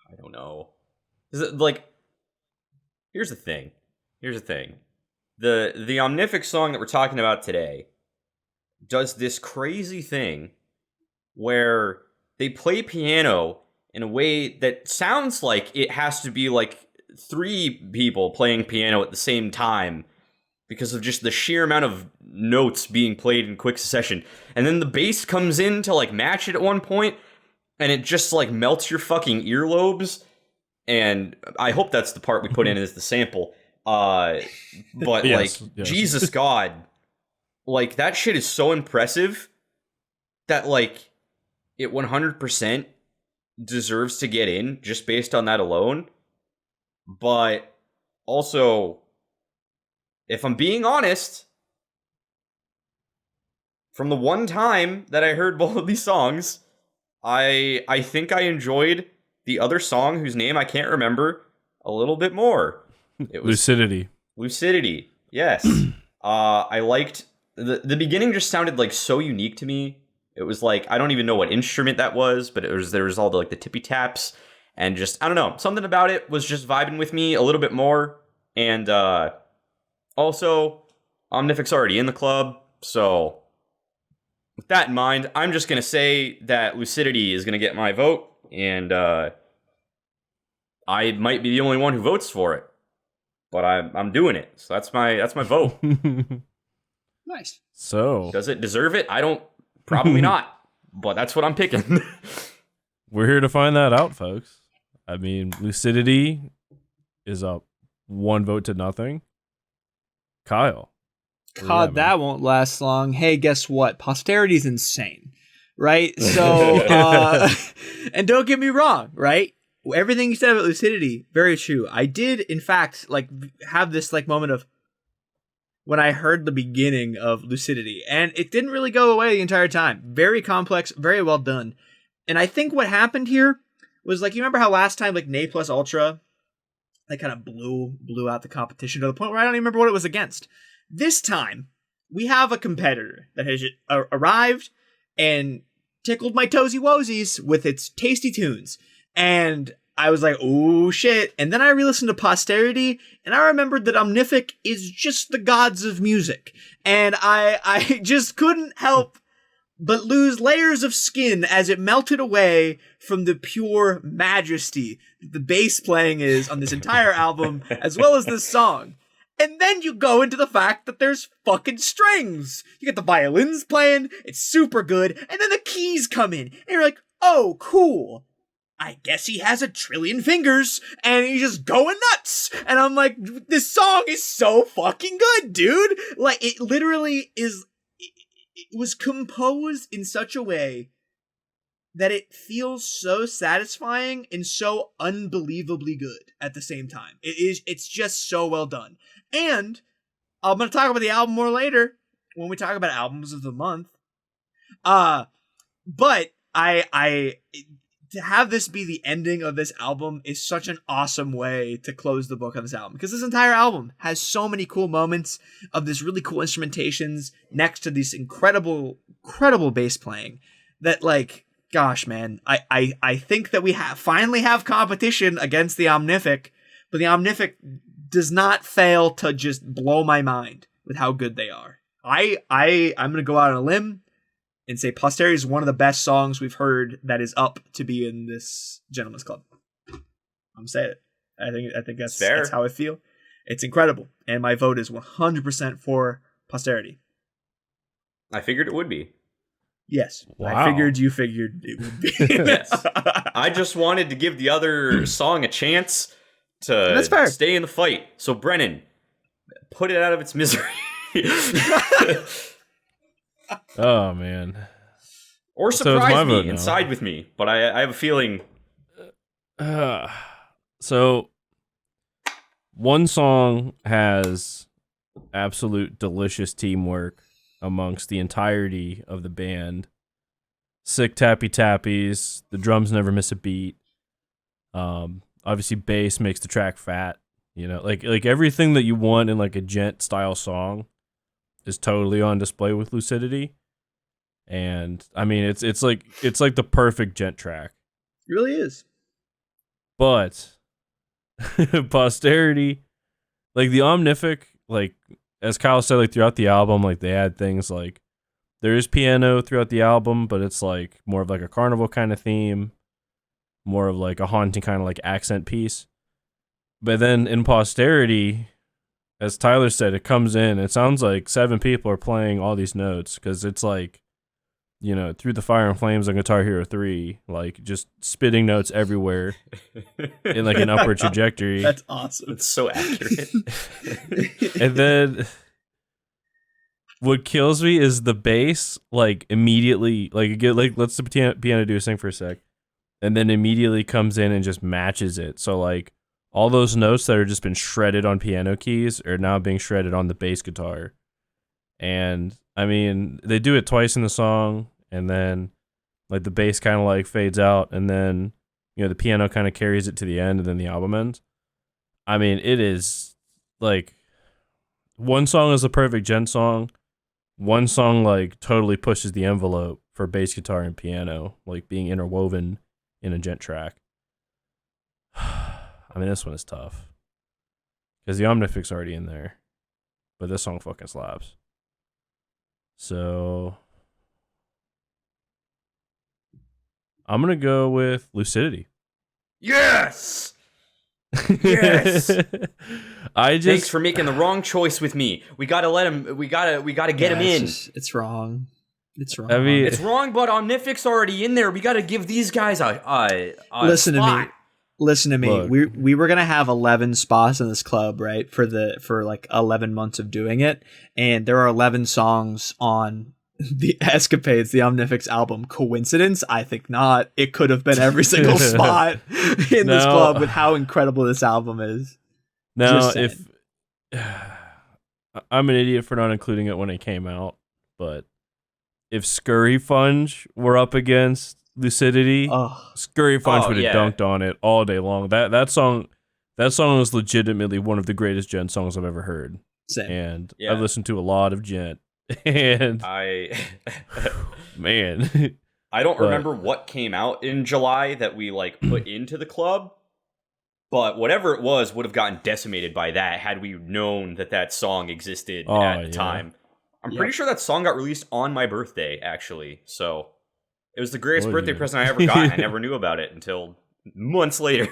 I don't know. Is it like? Here's the thing. The Omnific song that we're talking about today does this crazy thing where they play piano in a way that sounds like it has to be like three people playing piano at the same time because of just the sheer amount of notes being played in quick succession. And then the bass comes in to like match it at one point, and it just like melts your fucking earlobes. And I hope that's the part we put in as the sample. But yes, yes. Jesus God, like, that shit is so impressive that, like, it 100% deserves to get in just based on that alone. But also, if I'm being honest, from the one time that I heard both of these songs, I think I enjoyed the other song whose name I can't remember a little bit more. It was Lucidity. Lucidity. Yes. I liked the beginning. Just sounded like so unique to me. It was like, I don't even know what instrument that was, but there was all the like the tippy taps and just, I don't know, something about it was just vibing with me a little bit more. And also, Omnific's already in the club, so with that in mind, I'm just gonna say that Lucidity is gonna get my vote, and I might be the only one who votes for it, but I'm doing it. So that's my vote. Nice. So Does it deserve it? I don't. Probably not. But that's what I'm picking. we're here to find that out, folks. I mean, Lucidity is up 1 vote to nothing. Kyle. where you at, God, man? that won't last long. Hey, guess what? Posterity's insane, right? So, and don't get me wrong, right? Everything you said about Lucidity, very true. I did, in fact, like have this like moment of when I heard the beginning of Lucidity, and it didn't really go away the entire time. Very complex, very well done. And I think what happened here was like, you remember how last time like Nay Plus Ultra, like kind of blew out the competition to the point where I don't even remember what it was against. This time, we have a competitor that has arrived and tickled my toesy woesies with its tasty tunes. And I was like, oh shit. And then I re-listened to Posterity, and I remembered that Omnific is just the gods of music. And I just couldn't help but lose layers of skin as it melted away from the pure majesty that the bass playing is on this entire album, as well as this song. And then you go into the fact that there's fucking strings. You get the violins playing, it's super good, and then the keys come in, and you're like, oh, cool. I guess he has 1 trillion fingers, and he's just going nuts. And I'm like, this song is so fucking good, dude. Like, it literally is, it was composed in such a way that it feels so satisfying and so unbelievably good at the same time. It's just so well done. And I'm going to talk about the album more later when we talk about albums of the month. But I to have this be the ending of this album is such an awesome way to close the book on this album, because this entire album has so many cool moments of this really cool instrumentations next to these incredible bass playing that, like, gosh, man, I think that we finally have competition against the Omnific, but the Omnific does not fail to just blow my mind with how good they are. I'm gonna go out on a limb and say Posterity is one of the best songs we've heard that is up to be in this Gentleman's Club. I'm saying it. I think that's Fair. That's how I feel. It's incredible, and my vote is 100% for Posterity. I figured it would be. Yes, Wow. I figured you figured it would be. Yes. I just wanted to give the other song a chance to That's fair. stay in the fight. So, Brennan, put it out of its misery. Oh man. Or So it's my surprise vote me and now. side with me. But I have a feeling... So one song has absolute delicious teamwork amongst the entirety of the band. Sick tappy tappies, the drums never miss a beat. Obviously bass makes the track fat, you know, like everything that you want in like a gent style song is totally on display with Lucidity. And I mean it's like the perfect gent track. It really is. But Posterity, like the Omnific, like as Kyle said, like throughout the album, like they add things like there is piano throughout the album, but it's like more of like a carnival kind of theme, more of like a haunting kind of like accent piece. But then in Posterity, as Tyler said, it comes in, it sounds like 7 people are playing all these notes, because it's like, you know, Through the Fire and Flames on Guitar Hero 3, like just spitting notes everywhere in like an upward trajectory. That's awesome. It's so accurate. And then what kills me is the bass, like immediately, like let's the piano do a thing for a sec, and then immediately comes in and just matches it. So like all those notes that are just been shredded on piano keys are now being shredded on the bass guitar. And I mean, they do it twice in the song, and then like the bass kind of like fades out, and then the piano kind of carries it to the end, and then the album ends. I mean, it is like one song is a perfect Djent song. One song like totally pushes the envelope for bass guitar and piano, like being interwoven in a Djent track. I mean, this one is tough because the Omnific's already in there, but this song fucking slaps. So I'm gonna go with Lucidity. Yes. Yes. Thanks for making the wrong choice with me. We gotta let him. We gotta get him in. It's wrong. It's wrong. I mean, it's wrong, but Omnific's already in there. We gotta give these guys a listen spot. to me. Listen to me. Look. We were gonna have 11 spots in this club, right? For like 11 months of doing it, and there are 11 songs on the Escapades, the Omnifix album. Coincidence? I think not. It could have been every single spot in this club with how incredible this album is. Now, if I'm an idiot for not including it when it came out, but if Scurry Funge were up against Lucidity, Scurry Funge would have dunked on it all day long. That song is legitimately one of the greatest Djent songs I've ever heard. Same. And I've listened to a lot of Djent, and man, I don't remember what came out in July that we like put into the club, but whatever it was would have gotten decimated by that had we known that song existed at the time. I'm pretty sure that song got released on my birthday, actually. So it was the greatest birthday present I ever got. I never knew about it until months later.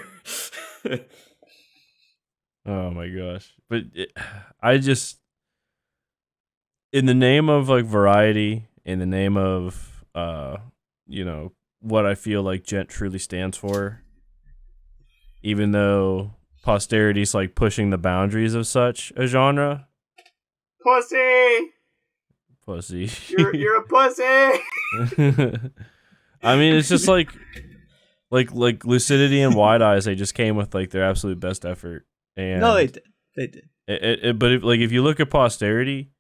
Oh my gosh. But I just, in the name of like variety, in the name of, what I feel like Djent truly stands for, even though posterity's like pushing the boundaries of such a genre. Pussy. You're a pussy. I mean, it's just like Lucidity and Wide Eyes. They just came with like their absolute best effort. And no, they did. They did. But if you look at posterity,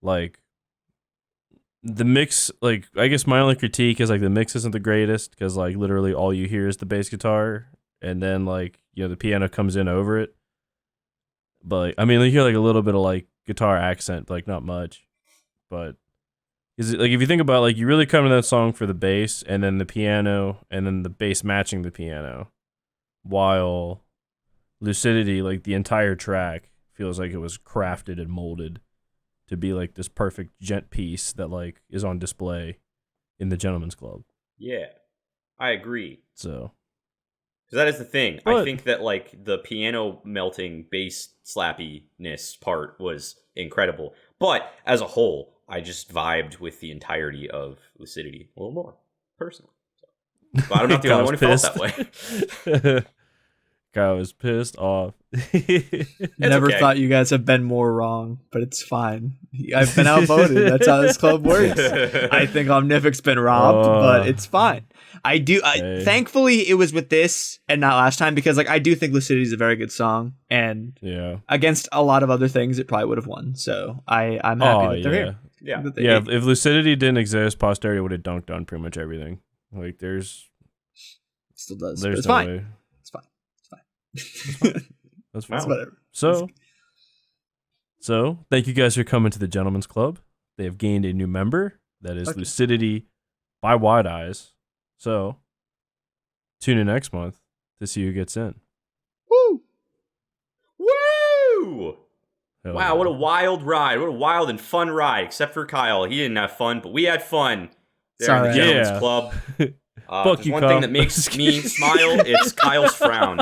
like the mix, like I guess my only critique is like the mix isn't the greatest because like literally all you hear is the bass guitar, and then like the piano comes in over it. But like, I mean, you hear like a little bit of like guitar accent, but like not much. But is it like if you think about like you really come to that song for the bass and then the piano and then the bass matching the piano, while Lucidity, like the entire track feels like it was crafted and molded to be like this perfect Djent piece that like is on display in the Gentleman's Club. Yeah, I agree. So, because that is the thing. But, I think that like the piano melting bass slappiness part was incredible, but as a whole, I just vibed with the entirety of Lucidity a little more personally. So. But I'm not the only one who felt that way. Guy was pissed off. Never thought you guys have been more wrong, but it's fine. I've been outvoted. That's how this club works. I think Omnific's been robbed, but it's fine. Thankfully, it was with this and not last time because like I do think Lucidity is a very good song, and against a lot of other things, it probably would have won. So I'm happy that they're here. Yeah. If Lucidity didn't exist, posterity would have dunked on pretty much everything. Like still does. There's it's no fine. way. It's fine. That's fine. It's whatever. So thank you guys for coming to the Gentleman's Club. They have gained a new member. That is Lucidity by Wide Eyes. So tune in next month to see who gets in. Woo! Woo! Hell wow, what a wild ride. What a wild and fun ride. Except for Kyle. He didn't have fun, but we had fun there in the Gentleman's Club. Fuck you, one Kyle. thing that makes me smile, it's Kyle's frown.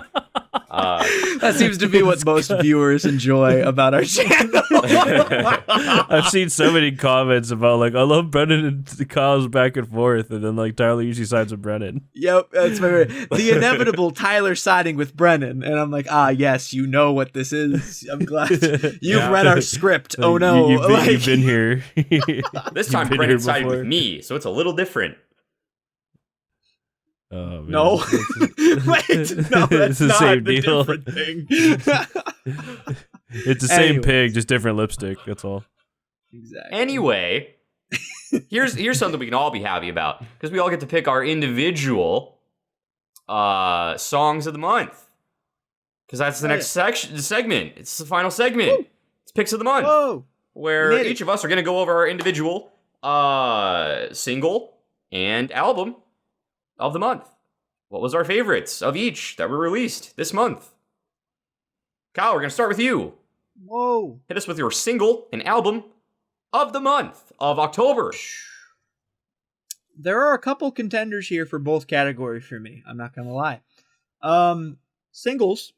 That seems to be what most viewers enjoy about our channel. I've seen so many comments about like I love Brennan and Kyle's back and forth, and then like Tyler usually sides with Brennan. Yep, that's my favorite. The inevitable Tyler siding with Brennan, and I'm like, yes, you know what this is. I'm glad you've read our script. Oh no, you've been here. This time Brennan sided with me, so it's a little different. Oh, man. No, wait, no, that's the not same the deal. different thing. It's the same Anyways. pig, just different lipstick. That's all. Exactly. Anyway, here's something we can all be happy about, because we all get to pick our individual songs of the month. Because that's the next segment. It's the final segment. Woo. It's picks of the month. Whoa. Where each of us are going to go over our individual single and album of the month. What was our favorites of each that were released this month? Kyle, we're going to start with you. Whoa. Hit us with your single and album of the month of October. There are a couple contenders here for both categories for me. I'm not going to lie. Singles,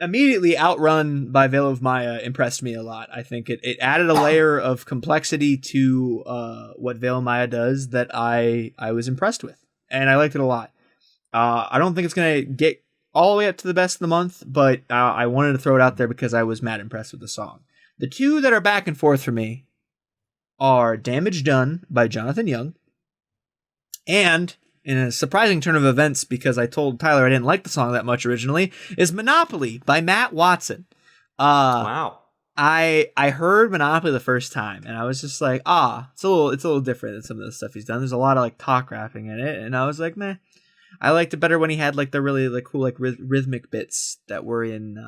immediately outrun by Veil of Maya, impressed me a lot. I think it added a layer of complexity to what Veil of Maya does that I was impressed with. And I liked it a lot. I don't think it's going to get all the way up to the best of the month, but I wanted to throw it out there because I was mad impressed with the song. The two that are back and forth for me are Damage Done by Jonathan Young, and, in a surprising turn of events because I told Tyler I didn't like the song that much originally, is Monopoly by Matt Watson. Wow. I heard Monopoly the first time and I was just like, it's a little different than some of the stuff he's done. There's a lot of like talk rapping in it, and I was like, meh. I liked it better when he had like the really like cool like rhythmic bits that were in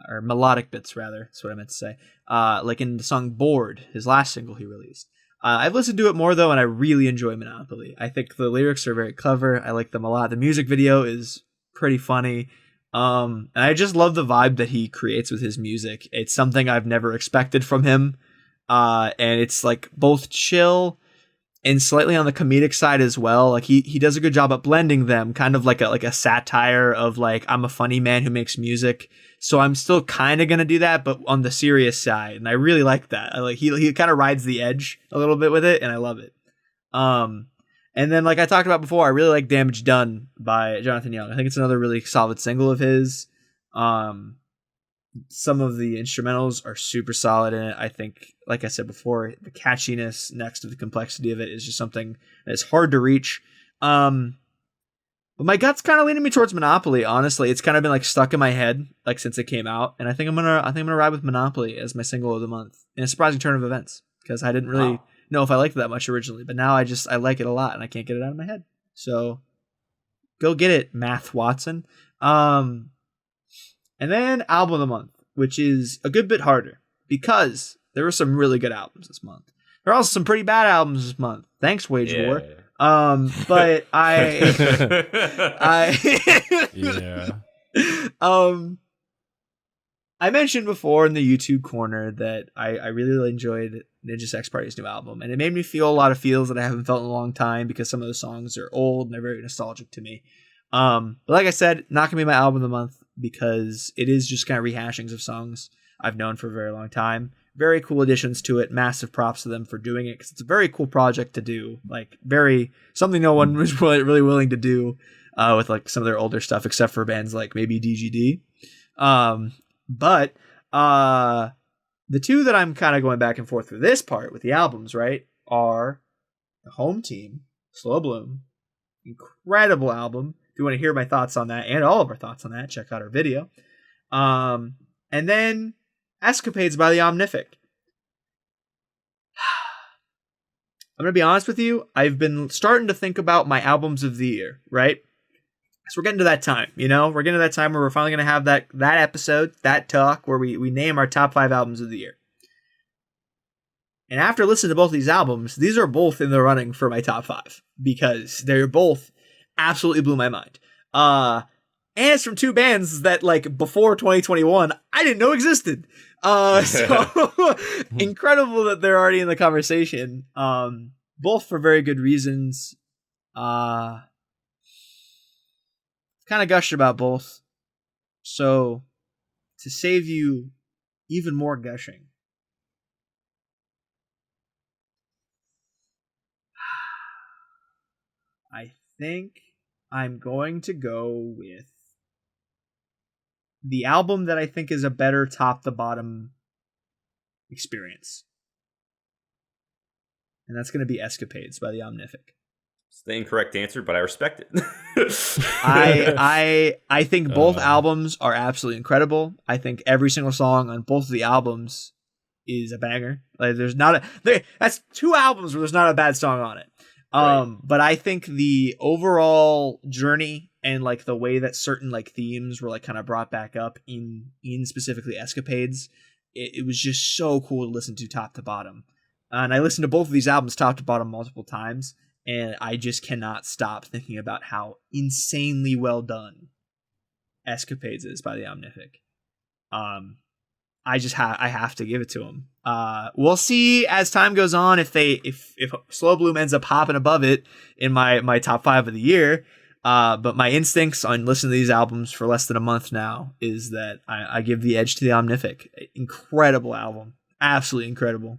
or melodic bits rather. That's what I meant to say. Like in the song "Bored," his last single he released. I've listened to it more though, and I really enjoy Monopoly. I think the lyrics are very clever. I like them a lot. The music video is pretty funny. And I just love the vibe that he creates with his music. It's something I've never expected from him. And it's like both chill and slightly on the comedic side as well. Like he does a good job at blending them, kind of like a satire of like, I'm a funny man who makes music. So I'm still kind of going to do that, but on the serious side. And I really like that. I like, he kind of rides the edge a little bit with it, and I love it. And then, like I talked about before, I really like Damage Done by Jonathan Young. I think it's another really solid single of his. Some of the instrumentals are super solid in it. I think, like I said before, the catchiness next to the complexity of it is just something that's hard to reach. But my gut's kind of leaning me towards Monopoly, honestly. It's kind of been like stuck in my head like since it came out, and I think I'm gonna ride with Monopoly as my single of the month in a surprising turn of events, because I didn't really know if I liked it that much originally, but now I like it a lot and I can't get it out of my head. So go get it, Math Watson. And then album of the month, which is a good bit harder because there were some really good albums this month. There are also some pretty bad albums this month. Thanks, Wage War. But I mentioned before in the YouTube corner that I really enjoyed Ninja Sex Party's new album, and it made me feel a lot of feels that I haven't felt in a long time because some of the songs are old and they're very nostalgic to me. But like I said, not gonna be my album of the month because it is just kind of rehashings of songs I've known for a very long time. Very cool additions to it. Massive props to them for doing it because it's a very cool project to do. Like something no one was really willing to do with like some of their older stuff, except for bands like maybe DGD. But the two that I'm kind of going back and forth for this part with the albums, right, are the Home Team, Slow Bloom. Incredible album. If you want to hear my thoughts on that and all of our thoughts on that, check out our video. And then Escapades by the Omnific. I'm going to be honest with you. I've been starting to think about my albums of the year, right? So we're getting to that time, you know? We're getting to that time where we're finally going to have that episode, that talk, where we name our top 5 albums of the year. And after listening to both these albums, these are both in the running for my top 5 because they're both absolutely blew my mind. And it's from two bands that, like, before 2021, I didn't know existed. So incredible that they're already in the conversation. Both for very good reasons. Kind of gushed about both. So, to save you even more gushing, I think I'm going to go with the album that I think is a better top to bottom experience. And that's going to be Escapades by the Omnific. It's the incorrect answer, but I respect it. I think both albums are absolutely incredible. I think every single song on both of the albums is a banger. Like there's not that's 2 albums where there's not a bad song on it. Right. But I think the overall journey and like the way that certain like themes were like kind of brought back up in specifically Escapades, it was just so cool to listen to top to bottom. And I listened to both of these albums top to bottom multiple times, and I just cannot stop thinking about how insanely well done Escapades is by the Omnific. I have to give it to them. We'll see as time goes on if Slow Bloom ends up hopping above it in my top 5 of the year. But my instincts on listening to these albums for less than a month now is that I give the edge to the Omnific. Incredible album, absolutely incredible.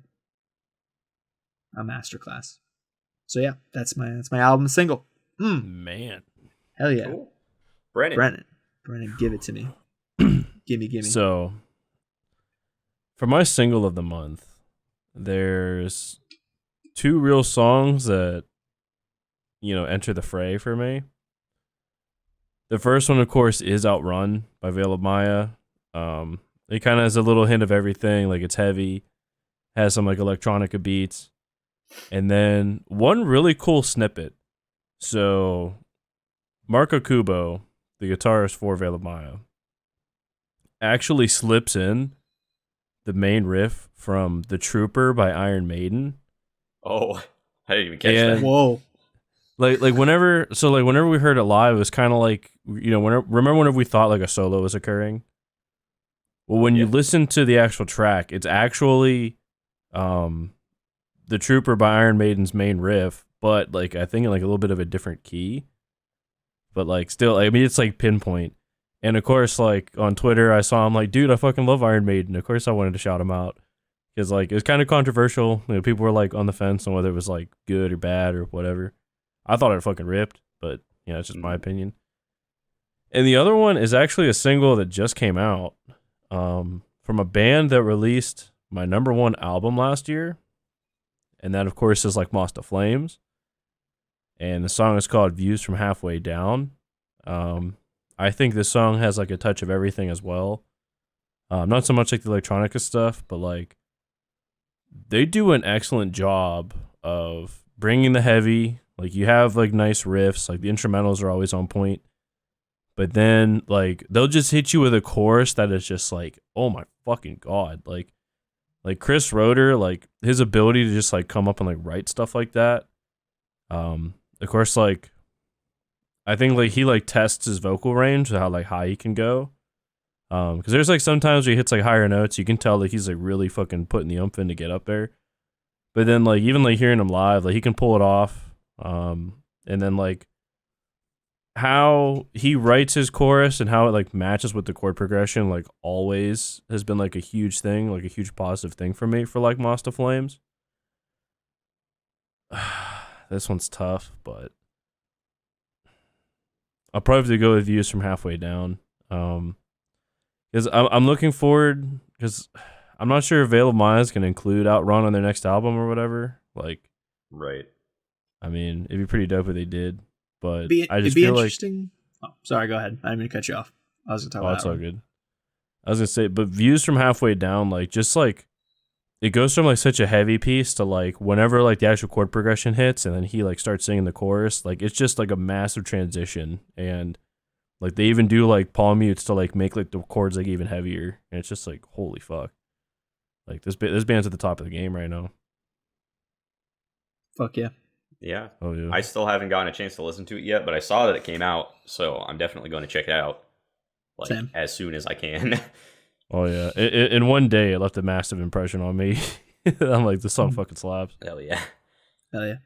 A masterclass. So yeah, that's my album single. Man, Hell yeah, Cool. Brennan, give it to me. Gimme. So, for my single of the month, there's 2 real songs that, enter the fray for me. The first one, of course, is Outrun by Veil of Maya. It kind of has a little hint of everything. Like, it's heavy, has some, like, electronica beats. And then one really cool snippet. So, Marco Kubo, the guitarist for Veil of Maya, actually slips in the main riff from The Trooper by Iron Maiden. Oh, I didn't even catch that. Whoa. Like whenever we heard it live, it was kind of like, whenever we thought like a solo was occurring. Well, when you listen to the actual track, it's actually The Trooper by Iron Maiden's main riff, but like I think in like a little bit of a different key. But like still, I mean, it's like pinpoint. And of course, like on Twitter, I saw him like, dude, I fucking love Iron Maiden. Of course, I wanted to shout him out because like it was kind of controversial. People were like on the fence on whether it was like good or bad or whatever. I thought it fucking ripped, but it's just my opinion. And the other one is actually a single that just came out from a band that released my #1 album last year. And that, of course, is like Moss to Flames. And the song is called Views from Halfway Down. I think this song has like a touch of everything as well. Not so much like the electronica stuff, but like they do an excellent job of bringing the heavy. Like you have like nice riffs, like the instrumentals are always on point. But then like they'll just hit you with a chorus that is just like, oh my fucking God. Like Chris Roeder, like his ability to just like come up and like write stuff like that. Of course, like I think like he like tests his vocal range, how like high he can go. Because there's like sometimes where he hits like higher notes, you can tell like he's like really fucking putting the oomph in to get up there. But then like even like hearing him live, like he can pull it off. And then like how he writes his chorus and how it like matches with the chord progression, like always has been like a huge thing, like a huge positive thing for me for like Moss to Flames. This one's tough, but I'll probably have to go with Views from Halfway Down. Because I'm looking forward, because I'm not sure if Veil of Maya is going to include Outrun on their next album or whatever. Like, Right. I mean, it'd be pretty dope if they did, but I it'd just be feel interesting. Oh, sorry, go ahead. I didn't mean to cut you off. I was going to talk about it's that all one. good. I was going to say, but Views from Halfway Down, like, just like, it goes from like such a heavy piece to like whenever like the actual chord progression hits and then he like starts singing the chorus, like it's just like a massive transition. And like they even do like palm mutes to like make like the chords like even heavier. And it's just like, holy fuck. Like this band's at the top of the game right now. Fuck yeah. Yeah. Oh yeah. I still haven't gotten a chance to listen to it yet, but I saw that it came out, so I'm definitely going to check it out like Same. as soon as I can. Oh yeah. In one day it left a massive impression on me. I'm like, this song fucking slaps. Hell yeah. Hell yeah.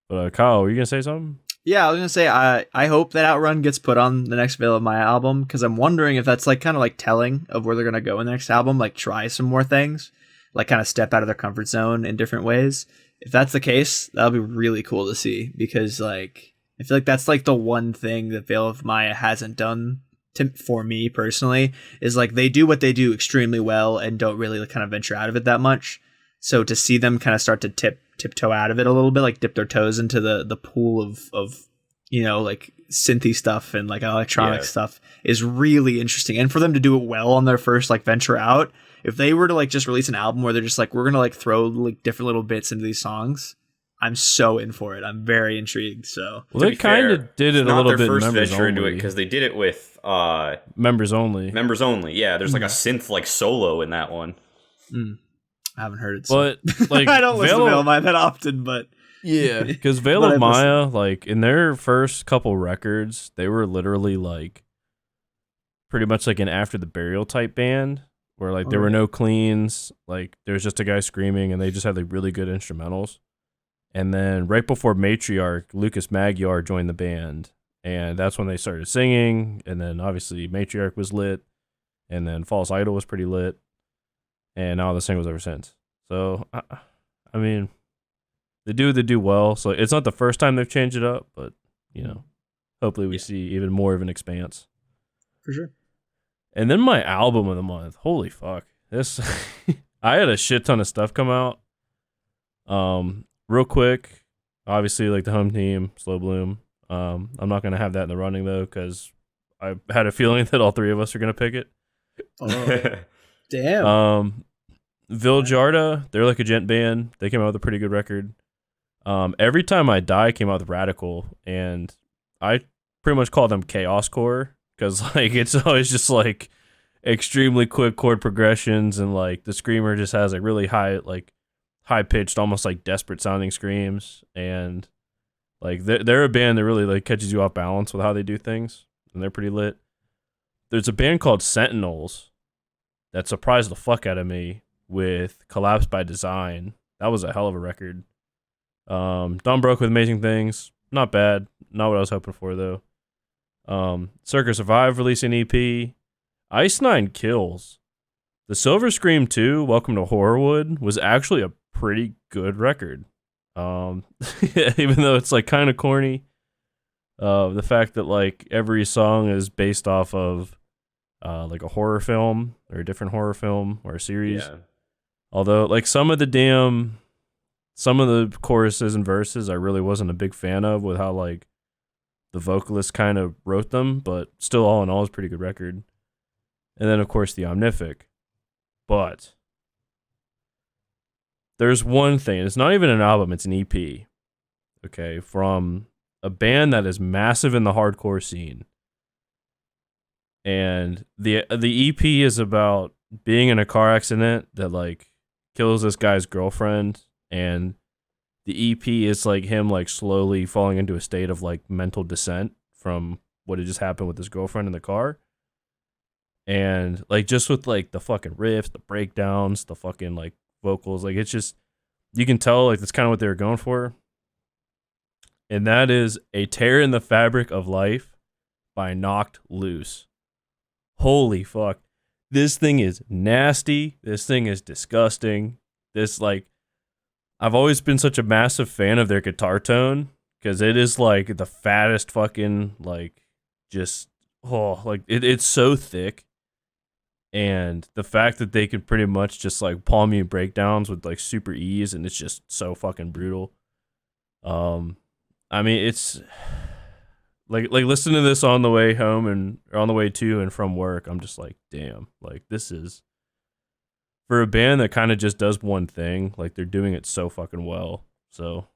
But Kyle, were you gonna say something? Yeah, I was gonna say I hope that Outrun gets put on the next Veil of Maya album because I'm wondering if that's like kind of like telling of where they're gonna go in the next album, like try some more things, like kind of step out of their comfort zone in different ways. If that's the case, that'll be really cool to see because like I feel like that's like the one thing that Veil of Maya hasn't done for me personally is like they do what they do extremely well and don't really kind of venture out of it that much. So to see them kind of start to tiptoe out of it a little bit, like dip their toes into the pool of you know like synthy stuff and like electronic stuff is really interesting. And for them to do it well on their first like venture out, if they were to like just release an album where they're just like we're gonna like throw like different little bits into these songs, I'm so in for it. I'm very intrigued. So well, they kind of did it a little bit. First members venture only. into it because they did it with members only. Members only. Yeah, there's like a synth like solo in that one. I haven't heard it. So. But like I don't listen to Veil of Maya that often, but yeah, because Veil of Maya, like in their first couple records, they were literally like pretty much like an After the Burial type band where like there were no cleans, like there was just a guy screaming, and they just had like really good instrumentals. And then right before Matriarch, Lucas Magyar joined the band, and that's when they started singing. And then obviously Matriarch was lit, and then False Idol was pretty lit. And now the singles ever since. So, I mean, they do well. So it's not the first time they've changed it up, but you know, hopefully we see even more of an expanse. For sure. And then my album of the month. Holy fuck! This I had a shit ton of stuff come out. Real quick, obviously like the home team, Slow Bloom. I'm not gonna have that in the running though because I had a feeling that all three of us are gonna pick it. Oh. Damn. Viljarda, they're like a gent band. They came out with a pretty good record. Every Time I Die came out with Radical, and I pretty much call them chaos core because like it's always just like extremely quick chord progressions, and like the screamer just has like really high pitched, almost like desperate sounding screams, and like they're a band that really like catches you off balance with how they do things, and they're pretty lit. There's a band called Sentinels that surprised the fuck out of me with Collapse by Design. That was a hell of a record. Dawn Broke with Amazing Things. Not bad. Not what I was hoping for, though. Circa Survive releasing EP. Ice Nine Kills. The Silver Scream 2, Welcome to Horrorwood, was actually a pretty good record. Even though it's like kind of corny. The fact that like every song is based off of like a horror film or a different horror film or a series. Yeah. Although like some of the choruses and verses I really wasn't a big fan of with how like the vocalist kind of wrote them, but still all in all is a pretty good record. And then of course the Omnific. But there's one thing, it's not even an album, it's an EP. Okay, from a band that is massive in the hardcore scene. And the EP is about being in a car accident that like kills this guy's girlfriend, and the EP is like him like slowly falling into a state of like mental descent from what had just happened with his girlfriend in the car. And like just with like the fucking riffs, the breakdowns, the fucking like vocals, like it's just, you can tell like that's kind of what they were going for. And that is A Tear in the Fabric of Life by Knocked Loose. Holy fuck. This thing is nasty. This thing is disgusting. This, like, I've always been such a massive fan of their guitar tone because it is, like, the fattest fucking, like, just, it's so thick. And the fact that they can pretty much just, like, palm you breakdowns with, like, super ease, and it's just so fucking brutal. I mean, it's... Like listen to this on the way home and or on the way to and from work. I'm just like, damn, like this is for a band that kind of just does one thing. Like they're doing it so fucking well. So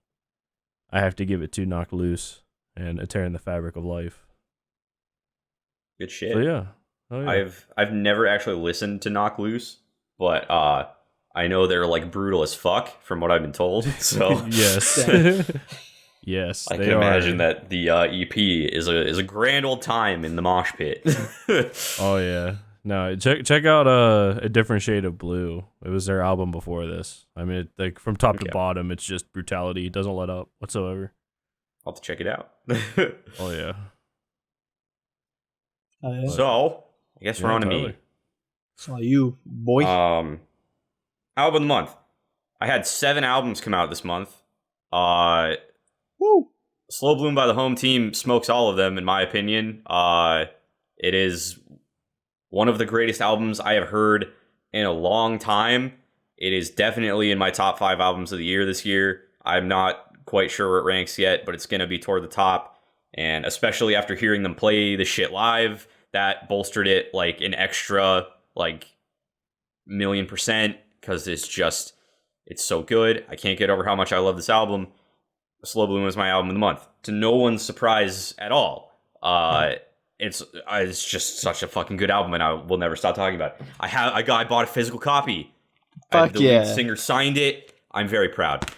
I have to give it to Knocked Loose and A Tear in the Fabric of Life. Good shit. So yeah. Oh, yeah. I've never actually listened to Knocked Loose, but I know they're like brutal as fuck from what I've been told. So yes. Yes, I can imagine that the EP is a grand old time in the mosh pit. Oh yeah, no, check out A Different Shade of Blue. It was their album before this. I mean, like from top to bottom, it's just brutality. It doesn't let up whatsoever. I'll have to check it out. Oh yeah. So I guess we're on to me. It's all you, boy. Album of the month. I had 7 albums come out this month. Woo! Slow Bloom by the Home Team smokes all of them, in my opinion. It is one of the greatest albums I have heard in a long time. It is definitely in my top 5 albums of the year this year. I'm not quite sure where it ranks yet, but it's going to be toward the top. And especially after hearing them play the shit live, that bolstered it like an extra like 1,000,000%, because it's so good. I can't get over how much I love this album. Slow Bloom is my album of the month. To no one's surprise at all. It's just such a fucking good album, and I will never stop talking about it. I bought a physical copy. Fuck the yeah. lead singer signed it. I'm very proud.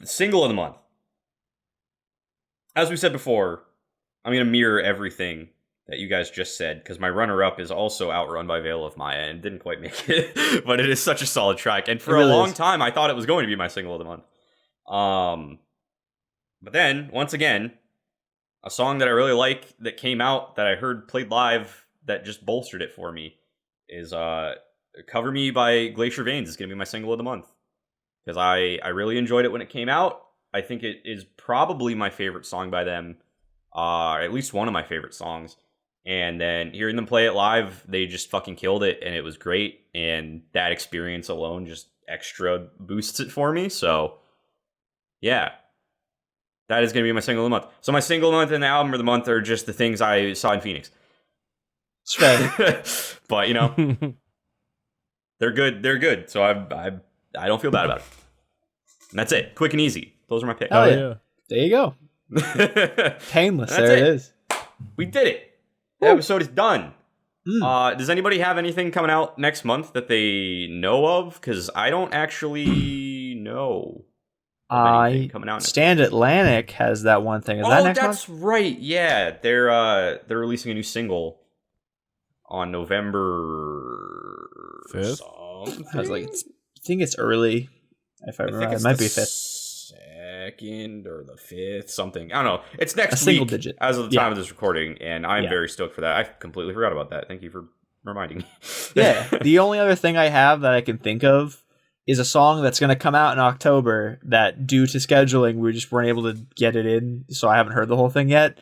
Single of the month. As we said before, I'm going to mirror everything that you guys just said, because my runner-up is also Outrun by Veil of Maya, and didn't quite make it, but it is such a solid track, and for a long time, I thought it was going to be my single of the month. But then, once again, a song that I really like that came out, that I heard played live, that just bolstered it for me, is Cover Me by Glacier Veins. Is going to be my single of the month, because I really enjoyed it when it came out. I think it is probably my favorite song by them, at least one of my favorite songs. And then hearing them play it live, they just fucking killed it, and it was great. And that experience alone just extra boosts it for me. So, yeah, that is going to be my single of the month. So my single of the month and the album of the month are just the things I saw in Phoenix. It's fair. But, you know, they're good. They're good. So I don't feel bad about it. And that's it. Quick and easy. Those are my picks. Oh, yeah. There you go. Painless. There it is. We did it. The episode is done. Does anybody have anything coming out next month that they know of? Because I don't actually know of anything coming out. Stand Atlantic has that one thing. Is that next month? That's right. Yeah, they're releasing a new single on November 5th. I was like, I think it's early. If I remember, it might be 5th. 2nd or the 5th, something. I don't know. It's next single week digit as of the time of this recording, and I'm very stoked for that. I completely forgot about that. Thank you for reminding me. Yeah. The only other thing I have that I can think of is a song that's going to come out in October that, due to scheduling, we just weren't able to get it in, so I haven't heard the whole thing yet.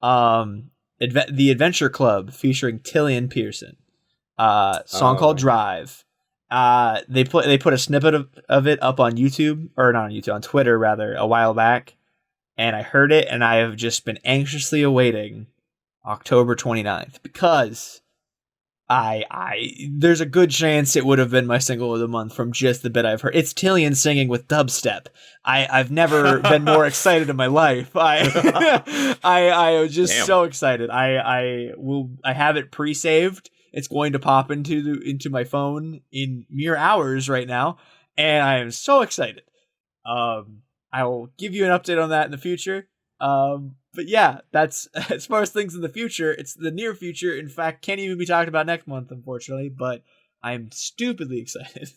The Adventure Club featuring Tillian Pearson. Song called Drive. They put a snippet of it up on YouTube, or not on YouTube, on Twitter rather, a while back, and I heard it, and I have just been anxiously awaiting October 29th, because there's a good chance it would have been my single of the month from just the bit I've heard. It's Tillian singing with dubstep. I've never been more excited in my life. I was just so excited. I have it pre-saved. It's going to pop into my phone in mere hours right now, and I am so excited. I will give you an update on that in the future. But yeah, that's as far as things in the future. It's the near future. In fact, can't even be talked about next month, unfortunately. But I'm stupidly excited.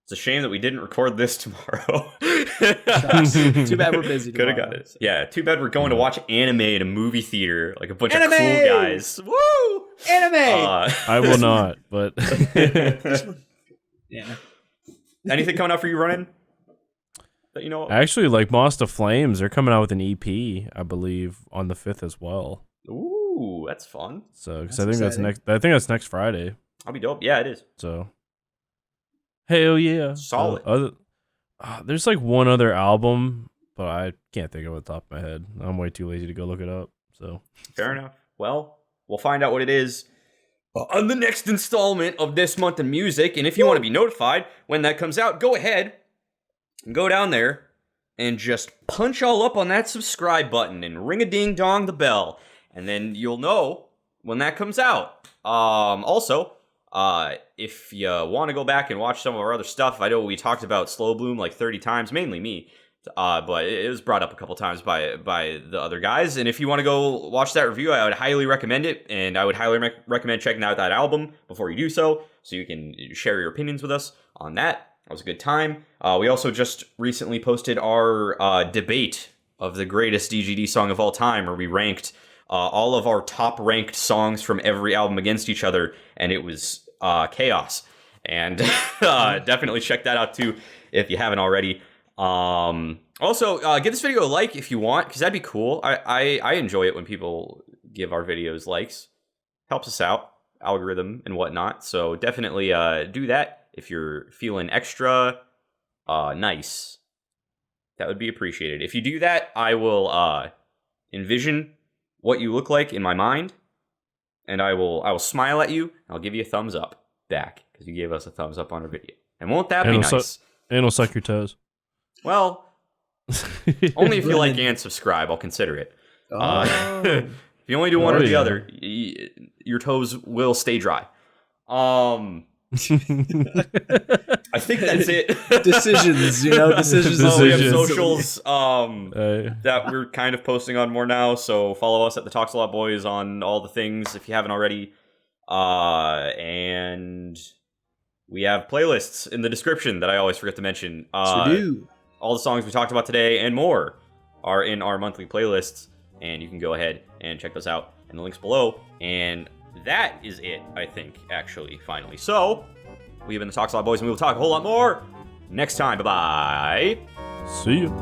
It's a shame that we didn't record this tomorrow. Too bad we're busy. Could have got it. Yeah, too bad we're going to watch anime in a movie theater, like a bunch of cool guys. Woo! Anime. I will not, but yeah. Anything coming out for you, Running? That you know? Actually, like Moss to Flames, they're coming out with an EP, I believe, on the 5th as well. Ooh, that's fun. So, because I think that's next Friday. I'll be dope. Yeah, it is. So, hell yeah, solid. There's like one other album, but I can't think of it off the top of my head. I'm way too lazy to go look it up. So fair enough. Well, we'll find out what it is on the next installment of This Month in Music. And if you want to be notified when that comes out, go ahead and go down there and just punch all up on that subscribe button and ring a ding dong the bell, and then you'll know when that comes out. Also, if you want to go back and watch some of our other stuff, I know we talked about Slow Bloom like 30 times, mainly me, but it was brought up a couple times by the other guys. And if you want to go watch that review, I would highly recommend it, and I would highly recommend checking out that album before you do so you can share your opinions with us on that. That was a good time. We also just recently posted our debate of the greatest DGD song of all time, where we ranked all of our top-ranked songs from every album against each other, and it was chaos. And definitely check that out, too, if you haven't already. Also, give this video a like if you want, because that'd be cool. I enjoy it when people give our videos likes. Helps us out, algorithm and whatnot. So definitely do that if you're feeling extra nice. That would be appreciated. If you do that, I will envision what you look like in my mind, and I will smile at you. I'll give you a thumbs up back because you gave us a thumbs up on our video. And won't that be nice? And we'll suck your toes. Well, only if you like and subscribe, I'll consider it. If you only do one or the other, your toes will stay dry. I think that's it. Decisions. Oh, we have socials that we're kind of posting on more now, so follow us at the Talks A Lot Boys on all the things if you haven't already. And we have playlists in the description that I always forget to mention. Yes, we do. All the songs we talked about today and more are in our monthly playlists, and you can go ahead and check those out in the links below. And that is it, I think, actually, finally. So, we have been the Talks A Lot Boys, and we will talk a whole lot more next time. Bye-bye. See you.